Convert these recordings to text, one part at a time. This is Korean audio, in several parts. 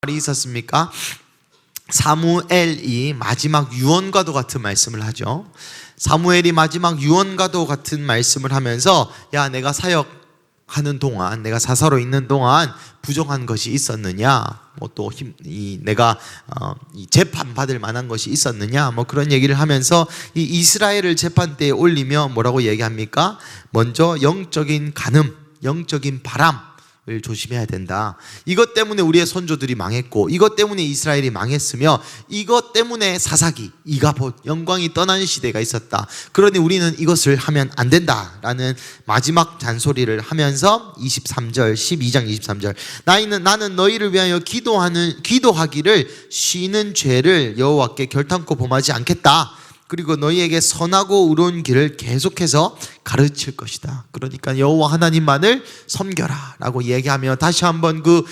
말이 있었습니까? 사무엘이 마지막 유언과도 같은 말씀을 하죠. 사무엘이 마지막 유언과도 같은 말씀을 하면서 야, 내가 사역하는 동안, 내가 사사로 있는 동안 부정한 것이 있었느냐, 또 내가 재판 받을 만한 것이 있었느냐, 그런 얘기를 하면서 이 이스라엘을 재판대에 올리며 뭐라고 얘기합니까? 먼저 영적인 간음, 영적인 바람을 조심해야 된다. 이것 때문에 우리의 선조들이 망했고, 이것 때문에 이스라엘이 망했으며, 이것 때문에 사사기, 이가봇, 영광이 떠나는 시대가 있었다. 그러니 우리는 이것을 하면 안 된다라는 마지막 잔소리를 하면서 23절, 12장 23절, 나는 너희를 위하여 기도하기를 쉬는 죄를 여호와께 결탄코 범하지 않겠다. 그리고 너희에게 선하고 의로운 길을 계속해서 가르칠 것이다. 그러니까 여호와 하나님만을 섬겨라 라고 얘기하며 다시 한번 그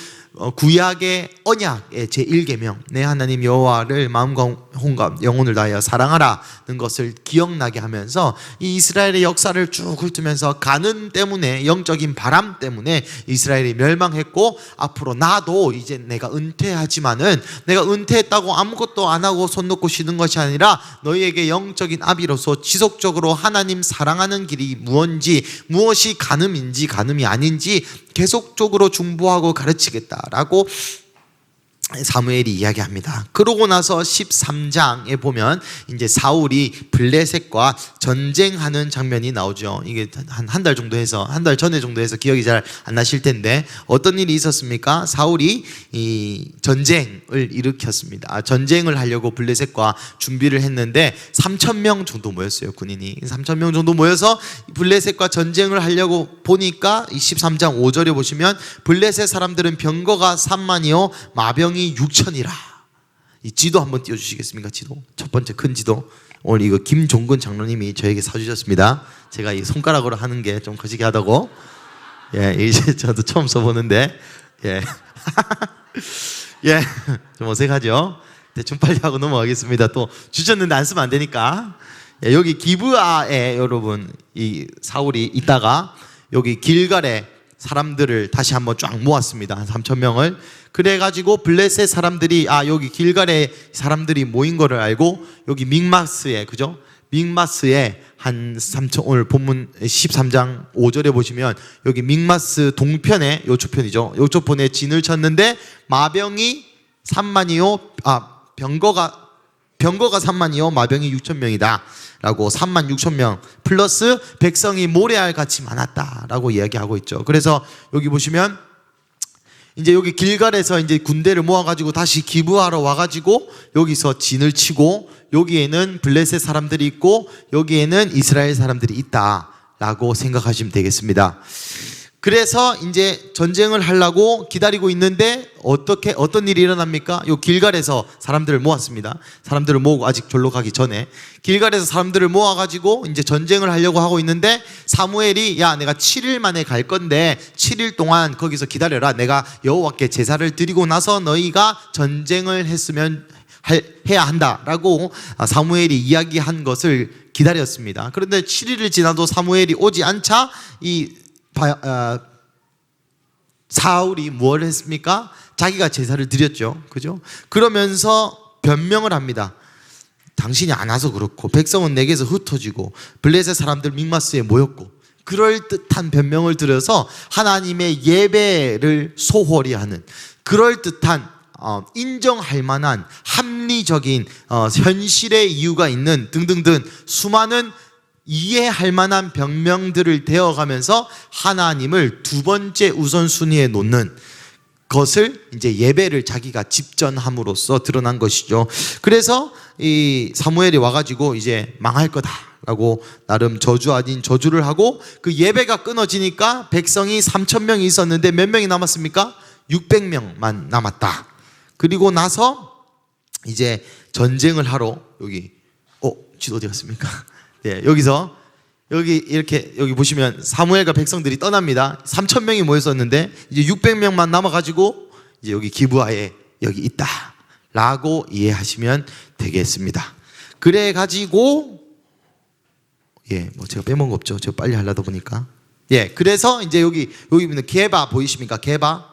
구약의 언약의 제1계명, 내 하나님 여호와를 마음과 혼과 영혼을 다하여 사랑하라는 것을 기억나게 하면서 이 이스라엘의 역사를 쭉 훑으면서 간음 때문에, 영적인 바람 때문에 이스라엘이 멸망했고, 앞으로 나도 이제 내가 은퇴하지만은 내가 은퇴했다고 아무것도 안 하고 손 놓고 쉬는 것이 아니라 너희에게 영적인 아비로서 지속적으로 하나님 사랑하는 길이 무엇이 간음인지 간음이 아닌지 계속적으로 중보하고 가르치겠다라고 사무엘이 이야기합니다. 그러고 나서 13장에 보면 이제 사울이 블레셋과 전쟁하는 장면이 나오죠. 이게 한 달 정도 해서, 한 달 전에 정도 해서 기억이 잘 안 나실 텐데 어떤 일이 있었습니까? 사울이 이 전쟁을 일으켰습니다. 전쟁을 하려고 블레셋과 준비를 했는데 3,000명 정도 모였어요. 군인이 3,000명 정도 모여서 블레셋과 전쟁을 하려고 보니까 13장 5절에 보시면 블레셋 사람들은 병거가 3만이요 마병이 6천이라. 이 지도 한번 띄워주시겠습니까? 지도, 첫 번째 큰 지도. 오늘 이거 김종근 장로님이 저에게 사주셨습니다. 제가 이 손가락으로 하는 게 좀 거시기 하다고. 예, 이제 저도 처음 써보는데, 예, 예, 좀 어색하죠. 대충 빨리 하고 넘어가겠습니다. 또 주셨는데 안 쓰면 안 되니까. 예, 여기 기브아에 여러분 이 사울이 있다가 여기 길갈에 사람들을 다시 한번 쫙 모았습니다. 한 3,000명을. 그래가지고 블레셋 사람들이 여기 길갈에 사람들이 모인 거를 알고 여기 믹마스에, 그죠? 믹마스에 한 3천, 오늘 본문 13장 5절에 보시면 여기 믹마스 동편에, 요초편이죠. 요초편에 진을 쳤는데 마병이 3만이요, 병거가 3만이요 마병이 6,000명이다 라고 36,000명 플러스 백성이 모래알 같이 많았다 라고 이야기하고 있죠. 그래서 여기 보시면 이제 여기 길갈에서 이제 군대를 모아가지고 다시 기브아로 와가지고 여기서 진을 치고, 여기에는 블레셋 사람들이 있고 여기에는 이스라엘 사람들이 있다 라고 생각하시면 되겠습니다. 그래서 이제 전쟁을 하려고 기다리고 있는데 어떤 일이 일어납니까? 요 길갈에서 사람들을 모았습니다. 사람들을 모으고, 아직 절로 가기 전에 길갈에서 사람들을 모아가지고 이제 전쟁을 하려고 하고 있는데 사무엘이 야, 내가 7일 만에 갈 건데 7일 동안 거기서 기다려라. 내가 여호와께 제사를 드리고 나서 너희가 전쟁을 해야 한다라고 사무엘이 이야기한 것을 기다렸습니다. 그런데 7일을 지나도 사무엘이 오지 않자 사울이 뭘 했습니까? 자기가 제사를 드렸죠. 그죠? 그러면서 변명을 합니다. 당신이 안 와서 그렇고, 백성은 내게서 흩어지고, 블레셋 사람들 믹마스에 모였고, 그럴듯한 변명을 들여서 하나님의 예배를 소홀히 하는, 그럴듯한 인정할 만한 합리적인 현실의 이유가 있는 등등등 수많은 이해할 만한 변명들을 대어가면서 하나님을 두 번째 우선순위에 놓는 것을 이제 예배를 자기가 집전함으로써 드러난 것이죠. 그래서 이 사무엘이 와가지고 이제 망할 거다라고 나름 저주 아닌 저주를 하고, 그 예배가 끊어지니까 백성이 3,000명이 있었는데 몇 명이 남았습니까? 600명만 남았다. 그리고 나서 이제 전쟁을 하러 여기 지도 어디 갔습니까? 네, 여기 보시면 사무엘과 백성들이 떠납니다. 3,000명이 모였었는데 이제 600명만 남아가지고 이제 여기 기브아에 여기 있다라고 이해하시면 되겠습니다. 그래가지고 제가 빼먹은 거 없죠. 제가 빨리 하려다 보니까. 그래서 이제 여기 보면 게바 보이십니까? 게바.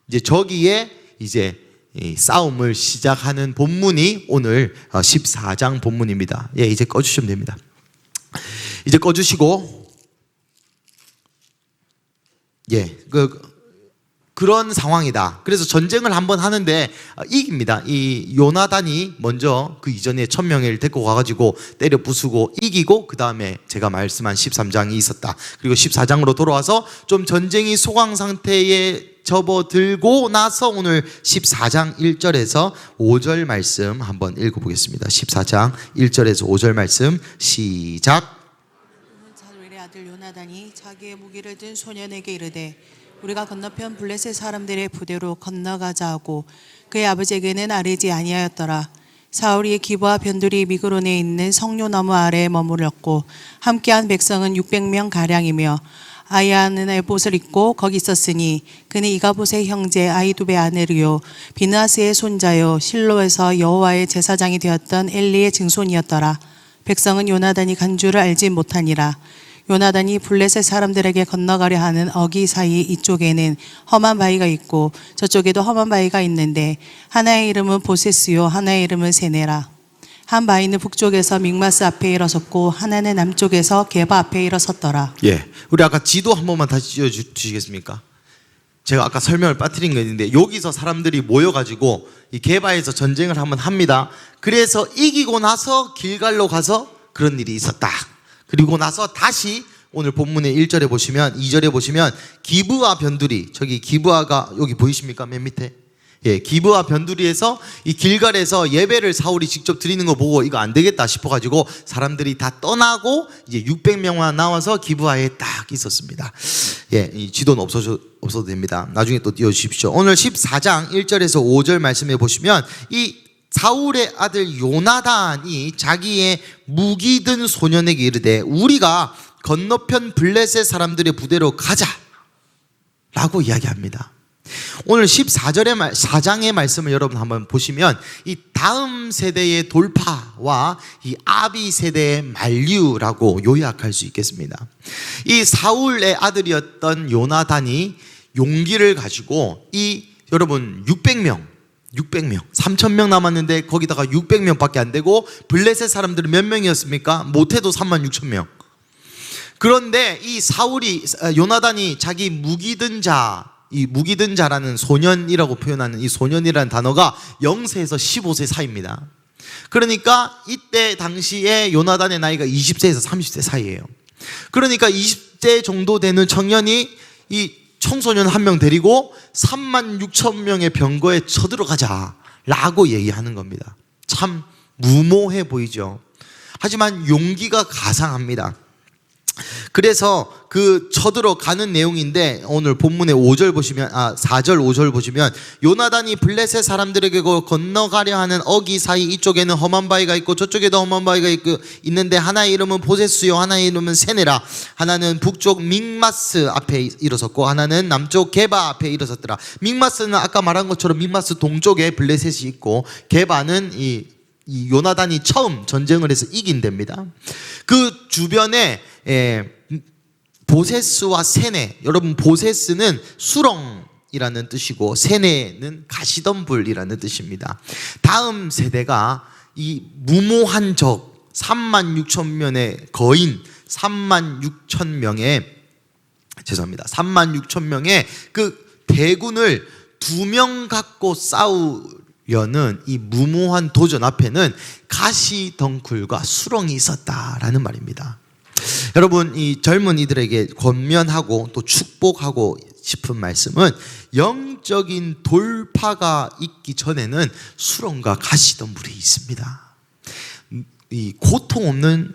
이제 저기에 이제 이 싸움을 시작하는 본문이 오늘 14장 본문입니다. 예, 이제 꺼주시면 됩니다. 이제 꺼주시고, 예, 그런 상황이다. 그래서 전쟁을 한번 하는데 이깁니다. 이 요나단이 먼저 그 이전에 1000명을 데리고 가가지고 때려 부수고 이기고, 그 다음에 제가 말씀한 13장이 있었다. 그리고 14장으로 돌아와서 좀 전쟁이 소강 상태에 접어들고 나서 오늘 14장 1절에서 5절 말씀 한번 읽어보겠습니다. 14장 1절에서 5절 말씀 시작. 사무엘의 아들 요나단이 자기의 무기를 든 소년에게 이르되 우리가 건너편 블레셋 사람들의 부대로 건너가자 하고 그의 아버지에게는 아뢰지 아니하였더라. 사울이 기브와 변두리 미그론에 있는 성료 나무 아래에 머물렀고 함께한 백성은 600명 가량이며 아이아는 에봇을 입고 거기 있었으니 그는 이가봇의 형제 아이두베 아내르요 비느하스의 손자요 실로에서 여호와의 제사장이 되었던 엘리의 증손이었더라. 백성은 요나단이 간 줄을 알지 못하니라. 요나단이 블레셋 사람들에게 건너가려 하는 어기 사이 이쪽에는 험한 바위가 있고 저쪽에도 험한 바위가 있는데 하나의 이름은 보세스요 하나의 이름은 세네라. 한 바위는 북쪽에서 믹마스 앞에 일어섰고 하나는 남쪽에서 게바 앞에 일어섰더라. 예, 우리 아까 지도 한 번만 다시 띄워주시겠습니까? 제가 아까 설명을 빠뜨린 거 있는데 여기서 사람들이 모여가지고 이 게바에서 전쟁을 한번 합니다. 그래서 이기고 나서 길갈로 가서 그런 일이 있었다. 그리고 나서 다시 오늘 본문의 1절에 보시면 2절에 보시면 기브아 변두리, 저기 기브아가 여기 보이십니까? 맨 밑에. 예, 기브아 변두리에서 이 길갈에서 예배를 사울이 직접 드리는 거 보고 이거 안 되겠다 싶어가지고 사람들이 다 떠나고 이제 600명만 나와서 기브아에 딱 있었습니다. 예, 이 지도는 없어도 됩니다. 나중에 또 띄워주십시오. 오늘 14장 1절에서 5절 말씀해 보시면 이 사울의 아들 요나단이 자기의 무기 든 소년에게 이르되 우리가 건너편 블레셋 사람들의 부대로 가자 라고 이야기합니다. 오늘 4장의 말씀을 여러분 한번 보시면 이 다음 세대의 돌파와 이 아비 세대의 만류라고 요약할 수 있겠습니다. 이 사울의 아들이었던 요나단이 용기를 가지고 이 여러분 600명 3000명 남았는데 거기다가 600명밖에 안 되고 블레셋 사람들은 몇 명이었습니까? 못해도 36,000명. 그런데 이 사울이 요나단이 자기 무기든 자, 이 무기든 자라는 소년이라고 표현하는 이 소년이라는 단어가 0세에서 15세 사이입니다. 그러니까 이때 당시에 요나단의 나이가 20세에서 30세 사이예요. 그러니까 20세 정도 되는 청년이 이 청소년 한 명 데리고 36,000명의 병거에 쳐들어가자 라고 얘기하는 겁니다. 참 무모해 보이죠. 하지만 용기가 가상합니다. 그래서 그 쳐들어가는 내용인데 오늘 본문의 5절 보시면 4절 5절 보시면 요나단이 블레셋 사람들에게 건너가려 하는 어기 사이 이쪽에는 험한 바위가 있고 저쪽에도 험한 바위가 있는데 하나의 이름은 보세스요 하나의 이름은 세네라. 하나는 북쪽 믹마스 앞에 일어섰고 하나는 남쪽 게바 앞에 일어섰더라. 믹마스는 아까 말한 것처럼 믹마스 동쪽에 블레셋이 있고 게바는 이 요나단이 처음 전쟁을 해서 이긴 데입니다. 그 주변에 보세스와 세네, 여러분 보세스는 수렁이라는 뜻이고 세네는 가시덤불이라는 뜻입니다. 다음 세대가 이 무모한 적 36,000명의 거인 36,000명의 그 대군을 2명 갖고 싸우려는 이 무모한 도전 앞에는 가시덩굴과 수렁이 있었다라는 말입니다. 여러분, 이 젊은이들에게 권면하고 또 축복하고 싶은 말씀은 영적인 돌파가 있기 전에는 수렁과 가시덤불이 있습니다. 이 고통 없는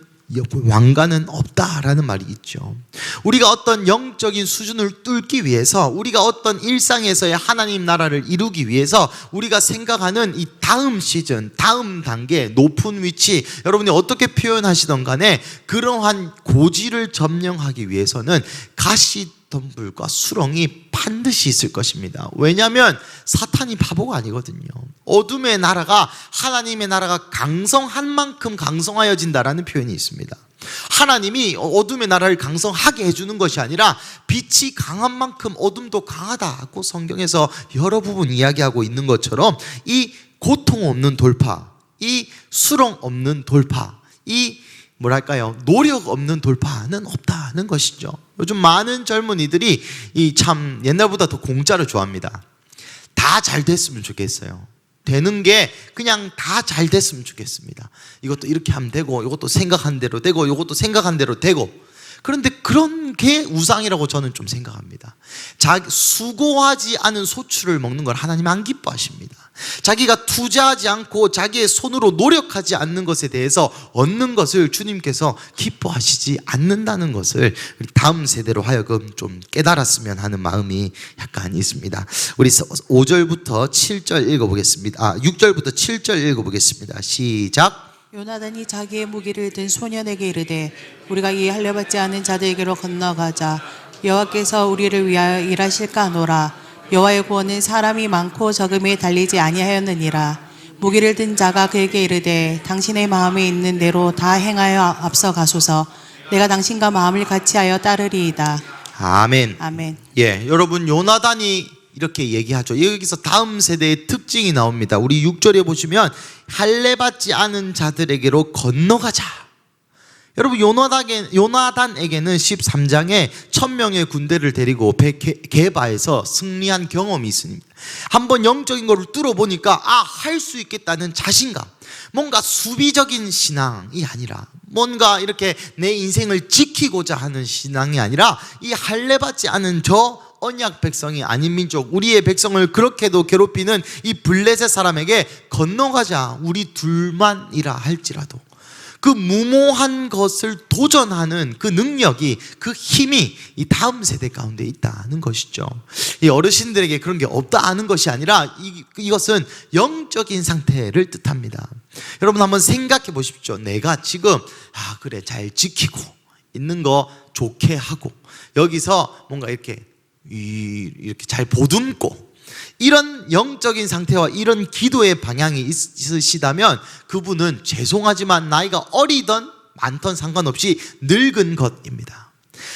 왕관은 없다라는 말이 있죠. 우리가 어떤 영적인 수준을 뚫기 위해서, 우리가 어떤 일상에서의 하나님 나라를 이루기 위해서 우리가 생각하는 이 다음 시즌, 다음 단계, 높은 위치, 여러분이 어떻게 표현하시던 간에 그러한 고지를 점령하기 위해서는 가시덤불과 수렁이 반드시 있을 것입니다. 왜냐하면 사탄이 바보가 아니거든요. 어둠의 나라가, 하나님의 나라가 강성한 만큼 강성하여진다라는 표현이 있습니다. 하나님이 어둠의 나라를 강성하게 해주는 것이 아니라 빛이 강한 만큼 어둠도 강하다고 성경에서 여러 부분 이야기하고 있는 것처럼 이 고통 없는 돌파, 이 수렁 없는 돌파, 이 노력 없는 돌파는 없다는 것이죠. 요즘 많은 젊은이들이 이 참 옛날보다 더 공짜를 좋아합니다. 다 잘 됐으면 좋겠어요. 되는 게 그냥 다 잘 됐으면 좋겠습니다. 이것도 이렇게 하면 되고, 이것도 생각한 대로 되고, 이것도 생각한 대로 되고. 그런데 그런 게 우상이라고 저는 좀 생각합니다. 수고하지 않은 소출을 먹는 걸 하나님 안 기뻐하십니다. 자기가 투자하지 않고 자기의 손으로 노력하지 않는 것에 대해서 얻는 것을 주님께서 기뻐하시지 않는다는 것을 우리 다음 세대로 하여금 좀 깨달았으면 하는 마음이 약간 있습니다. 우리 5절부터 7절 읽어보겠습니다. 6절부터 7절 읽어보겠습니다. 시작. 요나단이 자기의 무기를 든 소년에게 이르되 우리가 이 할례받지 않은 자들에게로 건너가자. 여호와께서 우리를 위하여 일하실까 하노라. 여호와의 구원은 사람이 많고 적음에 달리지 아니하였느니라. 무기를 든 자가 그에게 이르되 당신의 마음에 있는 대로 다 행하여 앞서 가소서. 내가 당신과 마음을 같이하여 따르리이다. 아멘. 아멘. 예, 여러분 요나단이 이렇게 얘기하죠. 여기서 다음 세대의 특징이 나옵니다. 우리 6절에 보시면 할례받지 않은 자들에게로 건너가자. 여러분 요나단에게는 13장에 1000명의 군대를 데리고 게바에서 승리한 경험이 있습니다. 한번 영적인 거를 뚫어보니까 할 수 있겠다는 자신감, 뭔가 수비적인 신앙이 아니라 뭔가 이렇게 내 인생을 지키고자 하는 신앙이 아니라 이 할례받지 않은 저 언약 백성이 아닌 민족, 우리의 백성을 그렇게도 괴롭히는 이 블레셋 사람에게 건너가자. 우리 둘만이라 할지라도 그 무모한 것을 도전하는 그 능력이, 그 힘이 이 다음 세대 가운데 있다는 것이죠. 이 어르신들에게 그런 게 없다는 것이 아니라 이것은 영적인 상태를 뜻합니다. 여러분 한번 생각해 보십시오. 내가 지금 그래 잘 지키고 있는 거 좋게 하고 여기서 뭔가 이렇게 잘 보듬고 이런 영적인 상태와 이런 기도의 방향이 있으시다면 그분은 죄송하지만 나이가 어리던 많던 상관없이 늙은 것입니다.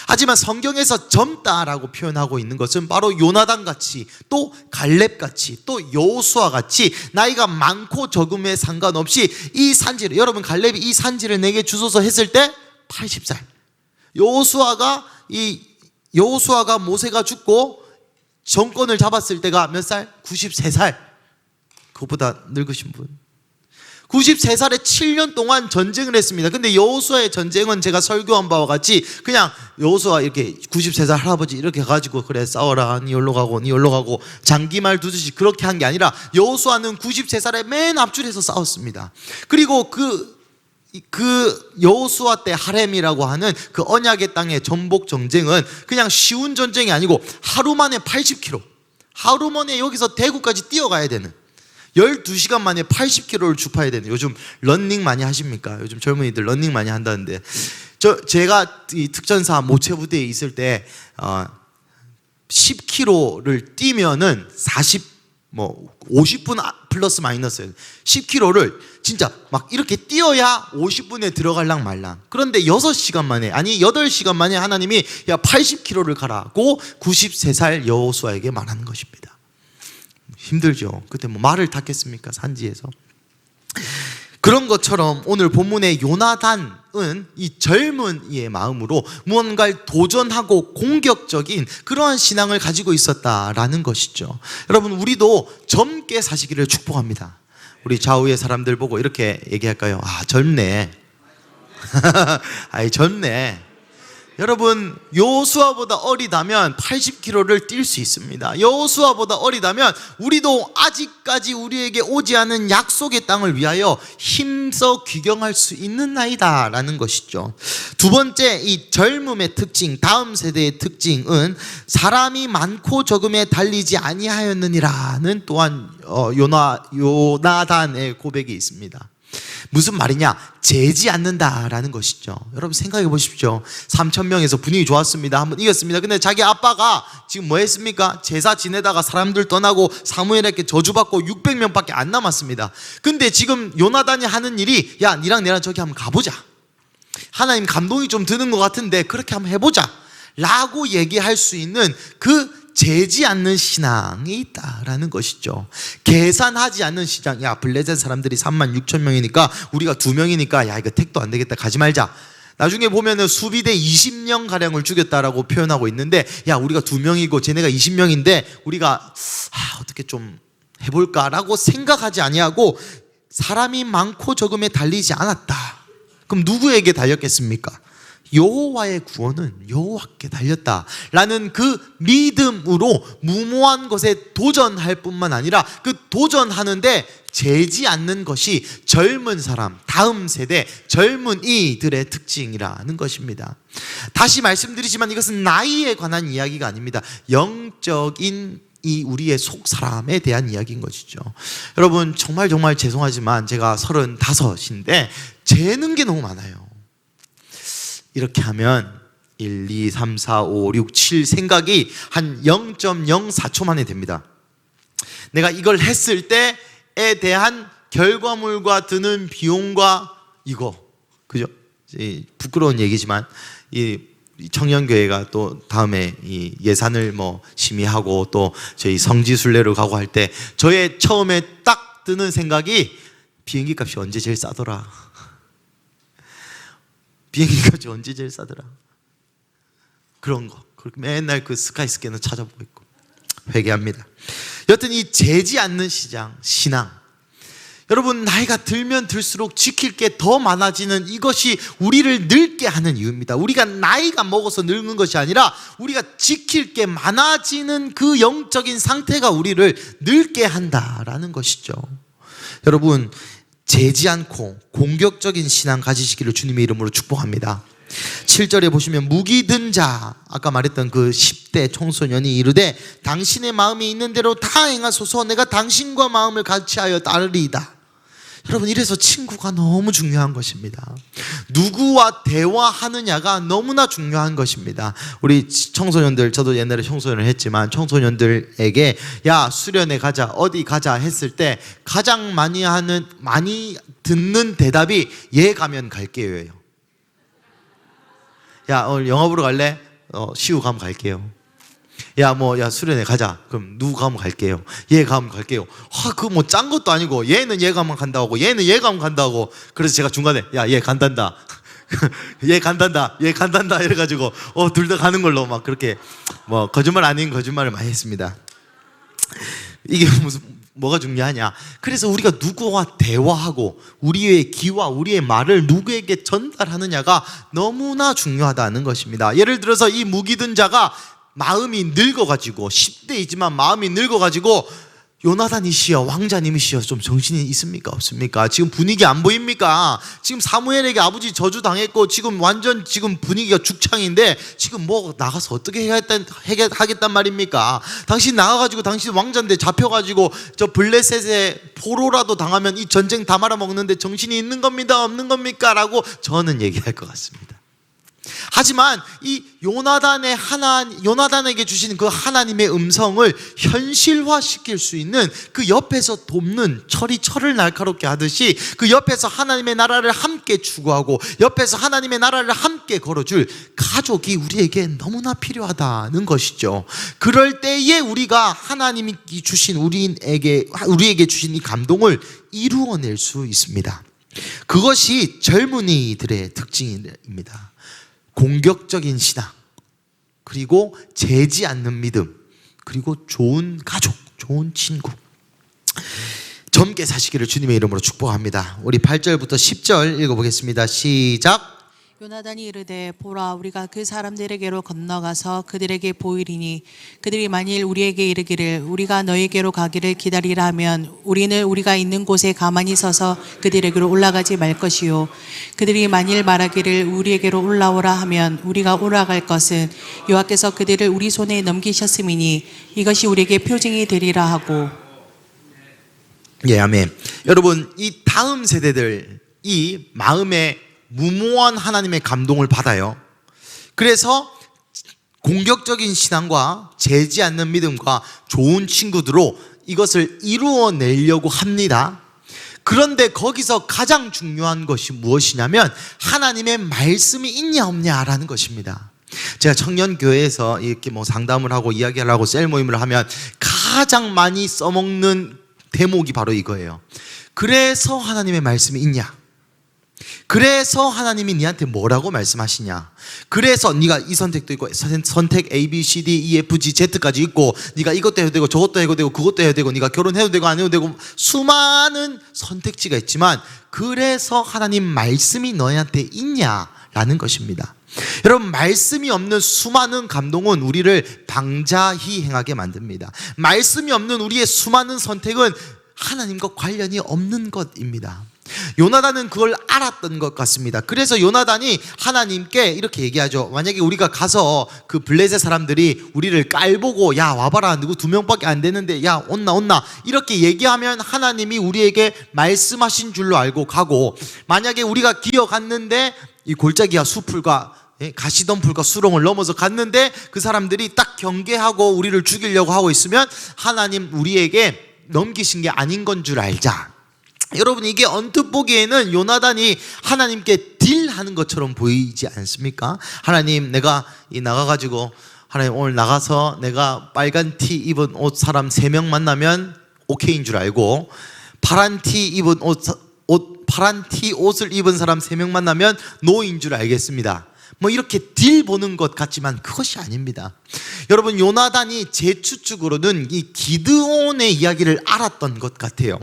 하지만 성경에서 젊다라고 표현하고 있는 것은 바로 요나단같이 또 갈렙같이 또 여호수아같이 나이가 많고 적음에 상관없이 이 산지를, 여러분 갈렙이 이 산지를 내게 주소서 했을 때 80살, 여호수아가 모세가 죽고 정권을 잡았을 때가 몇 살? 93살. 그것보다 늙으신 분. 93살에 7년 동안 전쟁을 했습니다. 근데 여호수아의 전쟁은 제가 설교한 바와 같이 그냥 여호수아 이렇게 93살 할아버지 이렇게 해가지고 그래 싸워라, 니 여기로 가고 니 여기로 가고 장기말 두듯이 그렇게 한 게 아니라 여호수아는 93살에 맨 앞줄에서 싸웠습니다. 그리고 그 여호수아 때 하렘이라고 하는 그 언약의 땅의 전복 전쟁은 그냥 쉬운 전쟁이 아니고 하루 만에 80km, 하루 만에 여기서 대구까지 뛰어가야 되는, 12시간 만에 80km를 주파해야 되는. 요즘 러닝 많이 하십니까? 요즘 젊은이들 러닝 많이 한다는데 제가 이 특전사 모체부대에 있을 때 10km를 뛰면은 50분 플러스 마이너스 10km를 진짜 막 이렇게 뛰어야 50분에 들어갈랑 말랑. 그런데 6시간 만에, 아니 8시간 만에 하나님이 야 80km를 가라고 93살 여호수아에게 말하는 것입니다. 힘들죠. 그때 뭐 말을 탔겠습니까? 산지에서. 그런 것처럼 오늘 본문의 요나단은 이 젊은 이의 마음으로 무언가를 도전하고 공격적인 그러한 신앙을 가지고 있었다라는 것이죠. 여러분 우리도 젊게 사시기를 축복합니다. 우리 좌우의 사람들 보고 이렇게 얘기할까요? 젊네. 젊네. 여러분 여호수아보다 어리다면 80km를 뛸 수 있습니다. 여호수아보다 어리다면 우리도 아직까지 우리에게 오지 않은 약속의 땅을 위하여 힘써 귀경할 수 있는 나이다 라는 것이죠. 두 번째, 이 젊음의 특징, 다음 세대의 특징은 사람이 많고 적음에 달리지 아니하였느니라는 또한 요나단의 고백이 있습니다. 무슨 말이냐? 재지 않는다라는 것이죠. 여러분 생각해 보십시오. 3,000명에서 분위기 좋았습니다. 한번 이겼습니다. 근데 자기 아빠가 지금 뭐 했습니까? 제사 지내다가 사람들 떠나고 사무엘에게 저주받고 600명밖에 안 남았습니다. 근데 지금 요나단이 하는 일이 야 니랑 내랑 저기 한번 가보자. 하나님 감동이 좀 드는 것 같은데 그렇게 한번 해보자 라고 얘기할 수 있는 그 재지 않는 신앙이 있다라는 것이죠. 계산하지 않는 시장. 야, 블레셋 사람들이 36,000명이니까 우리가 2명이니까 야, 이거 택도 안 되겠다, 가지 말자. 나중에 보면은 수비대 20명 가량을 죽였다라고 표현하고 있는데, 야, 우리가 2명이고 쟤네가 20명인데 우리가 어떻게 좀 해볼까라고 생각하지 아니하고 사람이 많고 적음에 달리지 않았다. 그럼 누구에게 달렸겠습니까? 여호와의 구원은 여호와께 달렸다라는 그 믿음으로 무모한 것에 도전할 뿐만 아니라 그 도전하는데 재지 않는 것이 젊은 사람, 다음 세대 젊은이들의 특징이라는 것입니다. 다시 말씀드리지만 이것은 나이에 관한 이야기가 아닙니다. 영적인 이 우리의 속 사람에 대한 이야기인 것이죠. 여러분, 정말 죄송하지만 제가 35인데 재는 게 너무 많아요. 이렇게 하면 1, 2, 3, 4, 5, 6, 7 생각이 한 0.04초 만에 됩니다. 내가 이걸 했을 때에 대한 결과물과 드는 비용과 이거, 그죠? 부끄러운 얘기지만 이 청년교회가 또 다음에 이 예산을 심의하고 또 저희 성지순례를 가고 할 때 저의 처음에 딱 드는 생각이 비행기 값이 언제 제일 싸더라. 비행기 값이 언제 제일 싸더라. 그런 거. 그렇게 맨날 그 스카이스캐너 찾아보고 있고 회개합니다. 여튼 이 재지 않는 신앙. 여러분, 나이가 들면 들수록 지킬 게 더 많아지는 이것이 우리를 늙게 하는 이유입니다. 우리가 나이가 먹어서 늙는 것이 아니라 우리가 지킬 게 많아지는 그 영적인 상태가 우리를 늙게 한다라는 것이죠. 여러분, 재지 않고 공격적인 신앙 가지시기를 주님의 이름으로 축복합니다. 7절에 보시면 무기 든 자, 아까 말했던 그 10대 청소년이 이르되 당신의 마음이 있는 대로 다 행하소서. 내가 당신과 마음을 같이하여 따르리이다. 여러분, 이래서 친구가 너무 중요한 것입니다. 누구와 대화하느냐가 너무나 중요한 것입니다. 우리 청소년들, 저도 옛날에 청소년을 했지만 청소년들에게 야, 수련회 가자, 어디 가자 했을 때 가장 많이 듣는 대답이 예 가면 갈게요예요. 야, 오늘 영화 보러 갈래? 시우 가면 갈게요. 야, 수련회 가자. 그럼 누구 가면 갈게요. 얘 가면 갈게요. 그거 짠 것도 아니고 얘는 얘 가면 간다고 하고 얘는 얘 가면 간다고 하고. 그래서 제가 중간에 야, 얘 간단다. 얘 간단다. 얘 간단다. 이래가지고 둘 다 가는 걸로 막 그렇게 거짓말 아닌 거짓말을 많이 했습니다. 이게 뭐가 중요하냐? 그래서 우리가 누구와 대화하고 우리의 기와 우리의 말을 누구에게 전달하느냐가 너무나 중요하다는 것입니다. 예를 들어서 이 무기 든 자가 마음이 늙어가지고 10대이지만 마음이 늙어가지고 요나단이시여, 왕자님이시여, 좀 정신이 있습니까? 없습니까? 지금 분위기 안 보입니까? 지금 사무엘에게 아버지 저주 당했고 지금 완전 지금 분위기가 죽창인데 지금 나가서 어떻게 하겠단 말입니까? 당신 나가가지고 당신 왕자인데 잡혀가지고 저 블레셋에 포로라도 당하면 이 전쟁 다 말아먹는데 정신이 있는 겁니다? 없는 겁니까? 라고 저는 얘기할 것 같습니다. 하지만 이 요나단에게 주신 그 하나님의 음성을 현실화시킬 수 있는 그 옆에서 돕는 철을 날카롭게 하듯이 그 옆에서 하나님의 나라를 함께 추구하고 옆에서 하나님의 나라를 함께 걸어줄 가족이 우리에게 너무나 필요하다는 것이죠. 그럴 때에 우리가 하나님이 주신 우리에게 주신 이 감동을 이루어낼 수 있습니다. 그것이 젊은이들의 특징입니다. 공격적인 신앙, 그리고 재지 않는 믿음, 그리고 좋은 가족, 좋은 친구. 젊게 사시기를 주님의 이름으로 축복합니다. 우리 8절부터 10절 읽어보겠습니다. 시작. 요나단이 이르되 보라, 우리가 그 사람들에게로 건너가서 그들에게 보이리니 그들이 만일 우리에게 이르기를 우리가 너에게로 가기를 기다리라 하면 우리는 우리가 있는 곳에 가만히 서서 그들에게로 올라가지 말 것이요, 그들이 만일 말하기를 우리에게로 올라오라 하면 우리가 올라갈 것은 여호와께서 그들을 우리 손에 넘기셨음이니 이것이 우리에게 표징이 되리라 하고. 예, 아멘. 여러분, 이 다음 세대들 이 마음에 무모한 하나님의 감동을 받아요. 그래서 공격적인 신앙과 재지 않는 믿음과 좋은 친구들로 이것을 이루어내려고 합니다. 그런데 거기서 가장 중요한 것이 무엇이냐면 하나님의 말씀이 있냐 없냐라는 것입니다. 제가 청년교회에서 이렇게 뭐 상담을 하고 이야기를 하고 셀 모임을 하면 가장 많이 써먹는 대목이 바로 이거예요. 그래서 하나님의 말씀이 있냐? 그래서 하나님이 네한테 뭐라고 말씀하시냐? 그래서 네가 이 선택도 있고 선택 A, B, C, D, E, F, G, Z까지 있고 네가 이것도 해도 되고 저것도 해도 되고 그것도 해도 되고 네가 결혼해도 되고 안 해도 되고 수많은 선택지가 있지만 그래서 하나님 말씀이 너희한테 있냐라는 것입니다. 여러분, 말씀이 없는 수많은 감동은 우리를 방자히 행하게 만듭니다. 말씀이 없는 우리의 수많은 선택은 하나님과 관련이 없는 것입니다. 요나단은 그걸 알았던 것 같습니다. 그래서 요나단이 하나님께 이렇게 얘기하죠. 만약에 우리가 가서 그 블레셋 사람들이 우리를 깔보고 야 와봐라 누구 2명밖에 안 되는데 야 온나 이렇게 얘기하면 하나님이 우리에게 말씀하신 줄로 알고 가고, 만약에 우리가 기어갔는데 이 골짜기와 수풀과 가시덤불과 수렁을 넘어서 갔는데 그 사람들이 딱 경계하고 우리를 죽이려고 하고 있으면 하나님 우리에게 넘기신 게 아닌 건 줄 알자. 여러분, 이게 언뜻 보기에는 요나단이 하나님께 딜하는 것처럼 보이지 않습니까? 하나님, 내가 나가가지고 하나님 오늘 나가서 내가 빨간 티 입은 옷 사람 3명 만나면 오케이인 줄 알고, 파란 티 입은 파란 티 옷을 입은 사람 3명 만나면 노인 줄 알겠습니다. 뭐 이렇게 딜 보는 것 같지만 그것이 아닙니다. 여러분, 요나단이 제 추측으로는 이 기드온의 이야기를 알았던 것 같아요.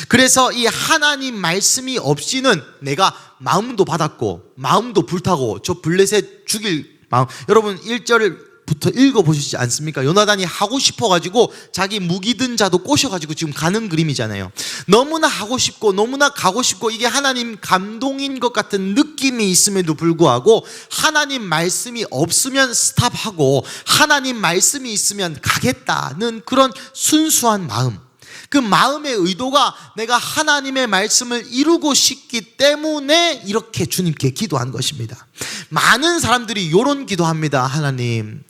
그래서 이 하나님 말씀이 없이는 내가 마음도 받았고 마음도 불타고 저 블레셋 죽일 마음, 여러분 1절부터 읽어보시지 않습니까? 요나단이 하고 싶어가지고 자기 무기 든 자도 꼬셔가지고 지금 가는 그림이잖아요. 너무나 하고 싶고 너무나 가고 싶고 이게 하나님 감동인 것 같은 느낌이 있음에도 불구하고 하나님 말씀이 없으면 스탑하고 하나님 말씀이 있으면 가겠다는 그런 순수한 마음, 그 마음의 의도가 내가 하나님의 말씀을 이루고 싶기 때문에 이렇게 주님께 기도한 것입니다. 많은 사람들이 이런 기도합니다. 하나님,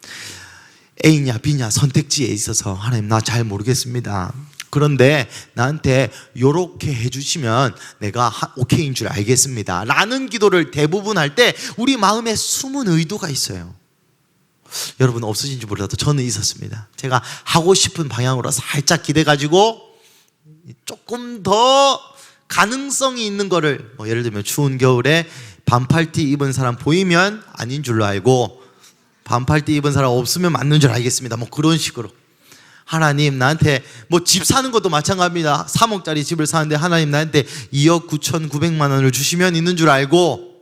A냐 B냐 선택지에 있어서 하나님 나 잘 모르겠습니다. 그런데 나한테 요렇게 해주시면 내가 오케이인 줄 알겠습니다 라는 기도를 대부분 할 때 우리 마음에 숨은 의도가 있어요. 여러분 없으신지 몰라도 저는 있었습니다. 제가 하고 싶은 방향으로 살짝 기대가지고 조금 더 가능성이 있는 거를 뭐 예를 들면 추운 겨울에 반팔티 입은 사람 보이면 아닌 줄로 알고 반팔티 입은 사람 없으면 맞는 줄 알겠습니다. 뭐 그런 식으로 하나님 나한테 뭐 집 사는 것도 마찬가지입니다. 3억짜리 집을 사는데 하나님 나한테 2억 9,900만 원을 주시면 있는 줄 알고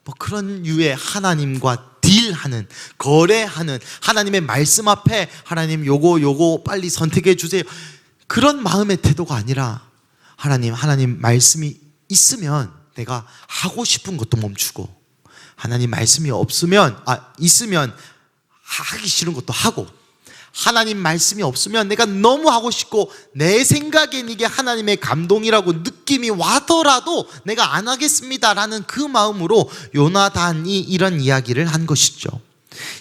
뭐 그런 유의 하나님과 딜하는, 거래하는, 하나님의 말씀 앞에 하나님 요거 빨리 선택해 주세요, 그런 마음의 태도가 아니라 하나님 말씀이 있으면 내가 하고 싶은 것도 멈추고 하나님 말씀이 있으면 하기 싫은 것도 하고, 하나님 말씀이 없으면 내가 너무 하고 싶고 내 생각엔 이게 하나님의 감동이라고 느낌이 와더라도 내가 안 하겠습니다라는 그 마음으로 요나단이 이런 이야기를 한 것이죠.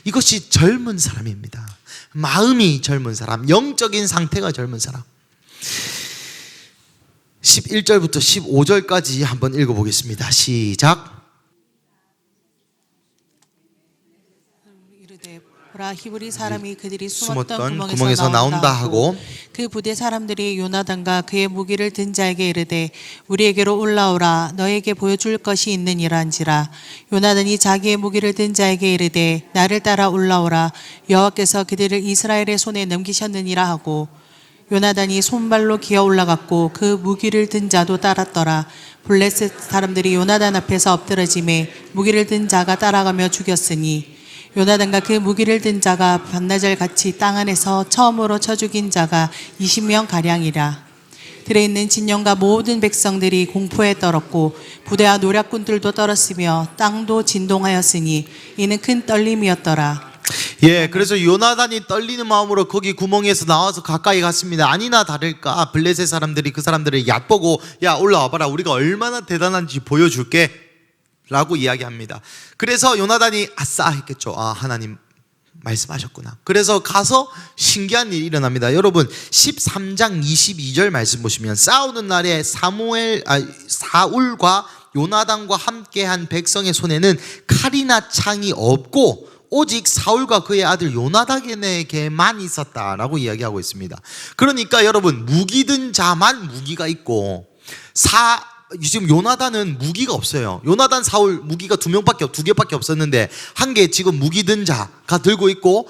이것이 젊은 사람입니다. 마음이 젊은 사람, 영적인 상태가 젊은 사람. 11절부터 15절까지 한번 읽어보겠습니다. 시작. 보라, 히브리 사람이 그들이 숨었던 숨었던 구멍에서 나온다 하고, 그 부대 사람들이 요나단과 그의 무기를 든 자에게 이르되 우리에게로 올라오라, 너에게 보여줄 것이 있느니라한지라. 요나단이 자기의 무기를 든 자에게 이르되 나를 따라 올라오라, 여호와께서 그들을 이스라엘의 손에 넘기셨느니라 하고, 요나단이 손발로 기어 올라갔고 그 무기를 든 자도 따랐더라. 블레셋 사람들이 요나단 앞에서 엎드러짐에 무기를 든 자가 따라가며 죽였으니, 요나단과 그 무기를 든 자가 반나절 같이 땅 안에서 처음으로 쳐 죽인 자가 20명 가량이라. 들에 있는 진영과 모든 백성들이 공포에 떨었고 부대와 노략군들도 떨었으며 땅도 진동하였으니 이는 큰 떨림이었더라. 그래서 요나단이 떨리는 마음으로 거기 구멍에서 나와서 가까이 갔습니다. 아니나 다를까 블레셋 사람들이 그 사람들을 얕보고 야 올라와봐라, 우리가 얼마나 대단한지 보여줄게 라고 이야기합니다. 그래서 요나단이 아싸 했겠죠. 하나님 말씀하셨구나. 그래서 가서 신기한 일이 일어납니다. 여러분 13장 22절 말씀 보시면 싸우는 날에 사울과 요나단과 함께한 백성의 손에는 칼이나 창이 없고 오직 사울과 그의 아들 요나단에게만 있었다라고 이야기하고 있습니다. 그러니까 여러분 무기든 자만 무기가 있고 지금 요나단은 무기가 없어요. 요나단 사울 무기가 두 개밖에 없었는데 한 개 지금 무기든 자가 들고 있고,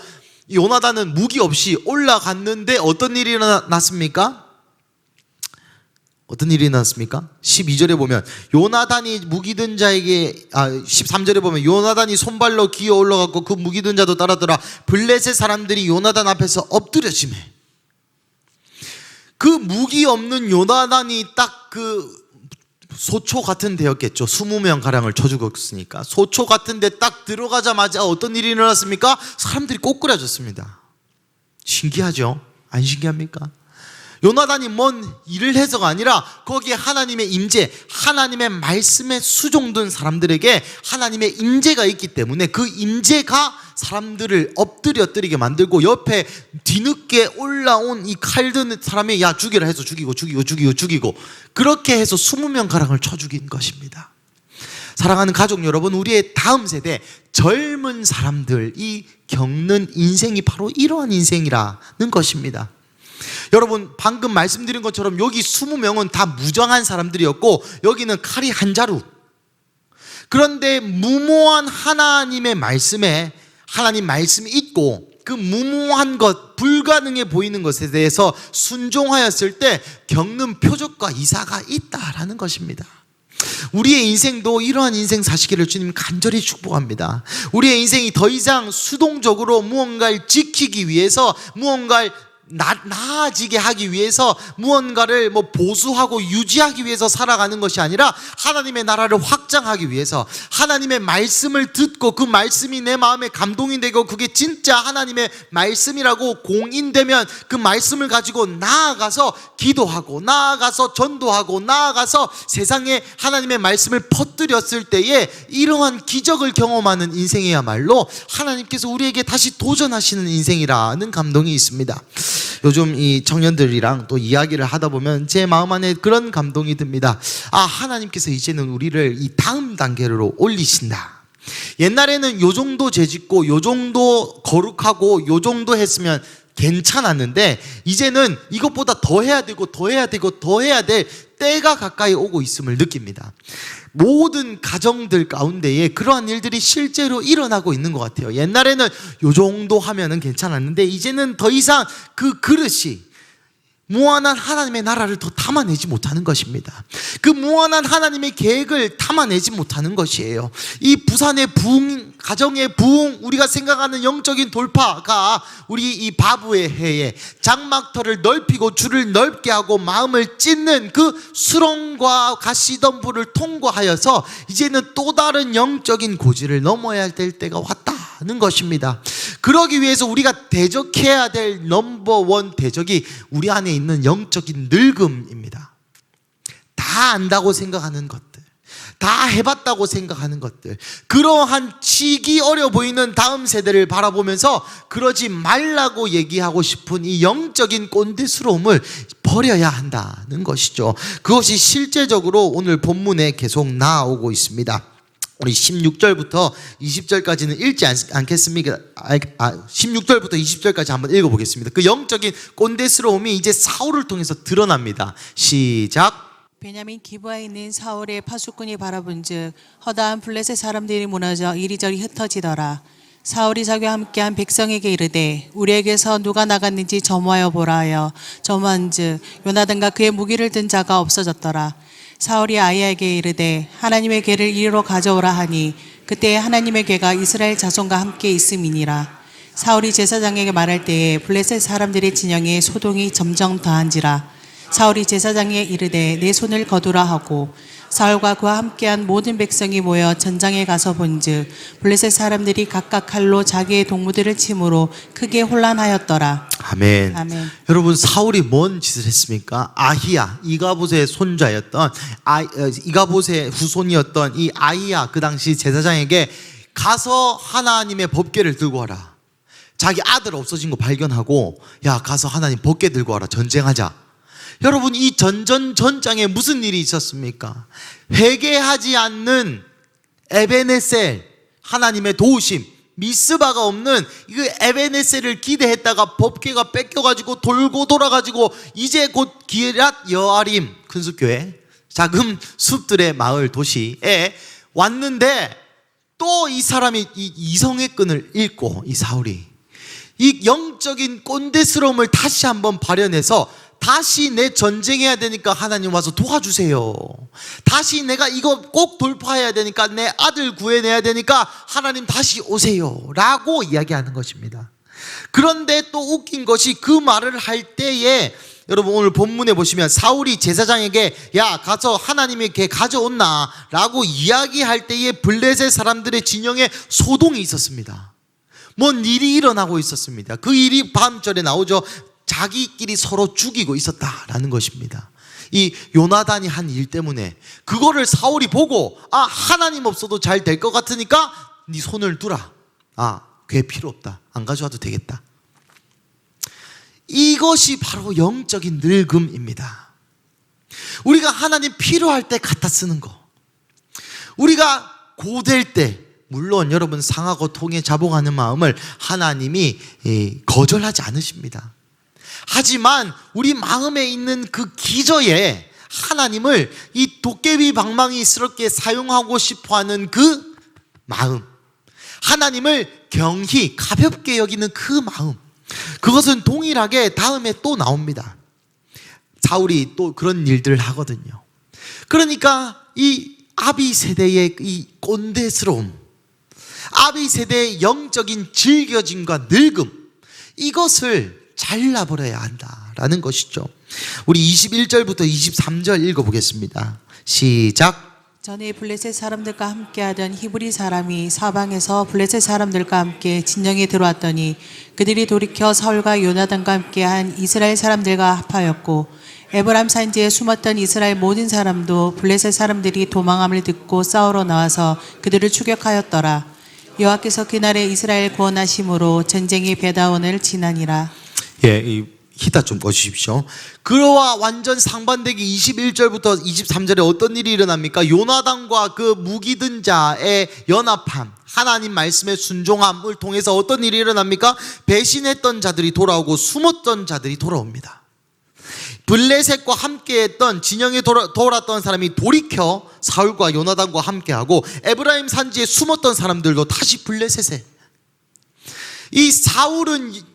요나단은 무기 없이 올라갔는데 어떤 일이 일어났습니까? 12절에 보면 요나단이 무기든 자에게 13절에 보면 요나단이 손발로 기어 올라갔고 그 무기든 자도 따라더라. 블레셋 사람들이 요나단 앞에서 엎드려지매. 그 무기 없는 요나단이 딱 그 소초 같은 데였겠죠. 20명 가량을 쳐 죽었으니까 소초 같은 데 딱 들어가자마자 어떤 일이 일어났습니까? 사람들이 꼬꾸라졌습니다. 신기하죠? 안 신기합니까? 요나단이 뭔 일을 해서가 아니라 거기에 하나님의 임재, 하나님의 말씀에 수종든 사람들에게 하나님의 임재가 있기 때문에 그 임재가 사람들을 엎드려뜨리게 만들고 옆에 뒤늦게 올라온 이 칼 든 사람이 야 죽이라 해서 죽이고 그렇게 해서 20명 가량을 쳐 죽인 것입니다. 사랑하는 가족 여러분, 우리의 다음 세대 젊은 사람들이 겪는 인생이 바로 이러한 인생이라는 것입니다. 여러분 방금 말씀드린 것처럼 여기 20명은 다 무장한 사람들이었고 여기는 칼이 한 자루. 그런데 무모한 하나님의 말씀에 하나님 말씀이 있고 그 무모한 것, 불가능해 보이는 것에 대해서 순종하였을 때 겪는 표적과 이사가 있다라는 것입니다. 우리의 인생도 이러한 인생 사시기를 주님 간절히 축복합니다. 우리의 인생이 더 이상 수동적으로 무언가를 지키기 위해서 무언가를 나아지게 하기 위해서 무언가를 보수하고 유지하기 위해서 살아가는 것이 아니라 하나님의 나라를 확장하기 위해서 하나님의 말씀을 듣고 그 말씀이 내 마음에 감동이 되고 그게 진짜 하나님의 말씀이라고 공인되면 그 말씀을 가지고 나아가서 기도하고 나아가서 전도하고 나아가서 세상에 하나님의 말씀을 퍼뜨렸을 때에 이러한 기적을 경험하는 인생이야말로 하나님께서 우리에게 다시 도전하시는 인생이라는 감동이 있습니다. 요즘 이 청년들이랑 또 이야기를 하다 보면 제 마음 안에 그런 감동이 듭니다. 하나님께서 이제는 우리를 이 다음 단계로 올리신다. 옛날에는 요 정도 죄짓고 요 정도 거룩하고 요 정도 했으면 괜찮았는데 이제는 이것보다 더 해야 되고 더 해야 되고 더 해야 될 때가 가까이 오고 있음을 느낍니다. 모든 가정들 가운데에 그러한 일들이 실제로 일어나고 있는 것 같아요. 옛날에는 요 정도 하면은 괜찮았는데 이제는 더 이상 그 그릇이 무한한 하나님의 나라를 더 담아내지 못하는 것입니다. 그 무한한 하나님의 계획을 담아내지 못하는 것이에요. 이 부산의 부흥, 가정의 부흥, 우리가 생각하는 영적인 돌파가 우리 이 바브의 해에 장막터를 넓히고 줄을 넓게 하고 마음을 찢는 그 수렁과 가시덤불을 통과하여서 이제는 또 다른 영적인 고지를 넘어야 될 때가 왔다는 것입니다. 그러기 위해서 우리가 대적해야 될 넘버원 대적이 우리 안에 있는 영적인 늙음입니다. 다 안다고 생각하는 것들, 다 해봤다고 생각하는 것들, 그러한 치기 어려 보이는 다음 세대를 바라보면서 그러지 말라고 얘기하고 싶은 이 영적인 꼰대스러움을 버려야 한다는 것이죠. 그것이 실제적으로 오늘 본문에 계속 나오고 있습니다. 우리 16절부터 20절까지는 읽지 않겠습니까? 16절부터 20절까지 한번 읽어보겠습니다. 그 영적인 꼰대스러움이 이제 사울을 통해서 드러납니다. 시작. 베냐민 기브아에 있는 사울의 파수꾼이 바라본즉 허다한 블레셋 사람들이 무너져 이리저리 흩어지더라. 사울이 자기와 함께한 백성에게 이르되 우리에게서 누가 나갔는지 점화하여 보라 하여 점화한즉 요나단과 그의 무기를 든 자가 없어졌더라. 사울이 아이에게 이르되 하나님의 궤를 이리로 가져오라 하니 그때 하나님의 궤가 이스라엘 자손과 함께 있음이니라. 사울이 제사장에게 말할 때에 블레셋 사람들의 진영에 소동이 점점 더한지라. 사울이 제사장에게 이르되 내 손을 거두라 하고 사울과 그와 함께한 모든 백성이 모여 전장에 가서 본즉 블레셋 사람들이 각각 칼로 자기의 동무들을 침으로 크게 혼란하였더라. 아멘. 아멘. 여러분 사울이 뭔 짓을 했습니까? 아히야, 이가봇의 손자였던 이가봇의 후손이었던 이 아히야, 그 당시 제사장에게 가서 하나님의 법궤를 들고 와라. 자기 아들 없어진 거 발견하고 야 가서 하나님 법궤 들고 와라 전쟁하자. 여러분 이 전장에 무슨 일이 있었습니까? 회개하지 않는 에베네셀 하나님의 도우심, 미스바가 없는 그 에베네셀을 기대했다가 법궤가 뺏겨가지고 돌고 돌아가지고 이제 곧 기럇 여아림 큰숲교회 작은 숲들의 마을 도시에 왔는데 또 이 사람이 이 이성의 끈을 읽고 이 사울이 이 영적인 꼰대스러움을 다시 한번 발현해서 다시 내 전쟁해야 되니까 하나님 와서 도와주세요. 다시 내가 이거 꼭 돌파해야 되니까 내 아들 구해내야 되니까 하나님 다시 오세요 라고 이야기하는 것입니다. 그런데 또 웃긴 것이 그 말을 할 때에 여러분 오늘 본문에 보시면 사울이 제사장에게 야 가서 하나님이 걔 가져온나 라고 이야기할 때에 블레셋 사람들의 진영에 소동이 있었습니다. 뭔 일이 일어나고 있었습니다. 그 일이 밤절에 나오죠. 자기끼리 서로 죽이고 있었다라는 것입니다. 이 요나단이 한 일 때문에 그거를 사울이 보고 하나님 없어도 잘 될 것 같으니까 네 손을 두라. 걔 필요 없다. 안 가져와도 되겠다. 이것이 바로 영적인 늙음입니다. 우리가 하나님 필요할 때 갖다 쓰는 거, 우리가 고될 때 물론 여러분 상하고 통에 자복하는 마음을 하나님이 거절하지 않으십니다. 하지만 우리 마음에 있는 그 기저에 하나님을 이 도깨비 방망이스럽게 사용하고 싶어하는 그 마음, 하나님을 경히 가볍게 여기는 그 마음, 그것은 동일하게 다음에 또 나옵니다. 사울이 또 그런 일들을 하거든요. 그러니까 이 아비 세대의 이 꼰대스러움, 아비 세대의 영적인 질겨짐과 늙음, 이것을 잘라버려야 한다라는 것이죠. 우리 21절부터 23절 읽어보겠습니다. 시작. 전에 블레셋 사람들과 함께하던 히브리 사람이 사방에서 블레셋 사람들과 함께 진영에 들어왔더니 그들이 돌이켜 사울과 요나단과 함께한 이스라엘 사람들과 합하였고 에브람 산지에 숨었던 이스라엘 모든 사람도 블레셋 사람들이 도망함을 듣고 싸우러 나와서 그들을 추격하였더라. 여호와께서 그날에 이스라엘 구원하심으로 전쟁이 베다원을 지나니라. 이 히타 좀 꺼주십시오. 그와 완전 상반되기 21절부터 23절에 어떤 일이 일어납니까? 요나단과 그 무기든 자의 연합함, 하나님 말씀의 순종함을 통해서 어떤 일이 일어납니까? 배신했던 자들이 돌아오고 숨었던 자들이 돌아옵니다. 블레셋과 함께했던 진영에 돌았던 사람이 돌이켜 사울과 요나단과 함께하고 에브라임 산지에 숨었던 사람들도 다시 블레셋에. 이 사울은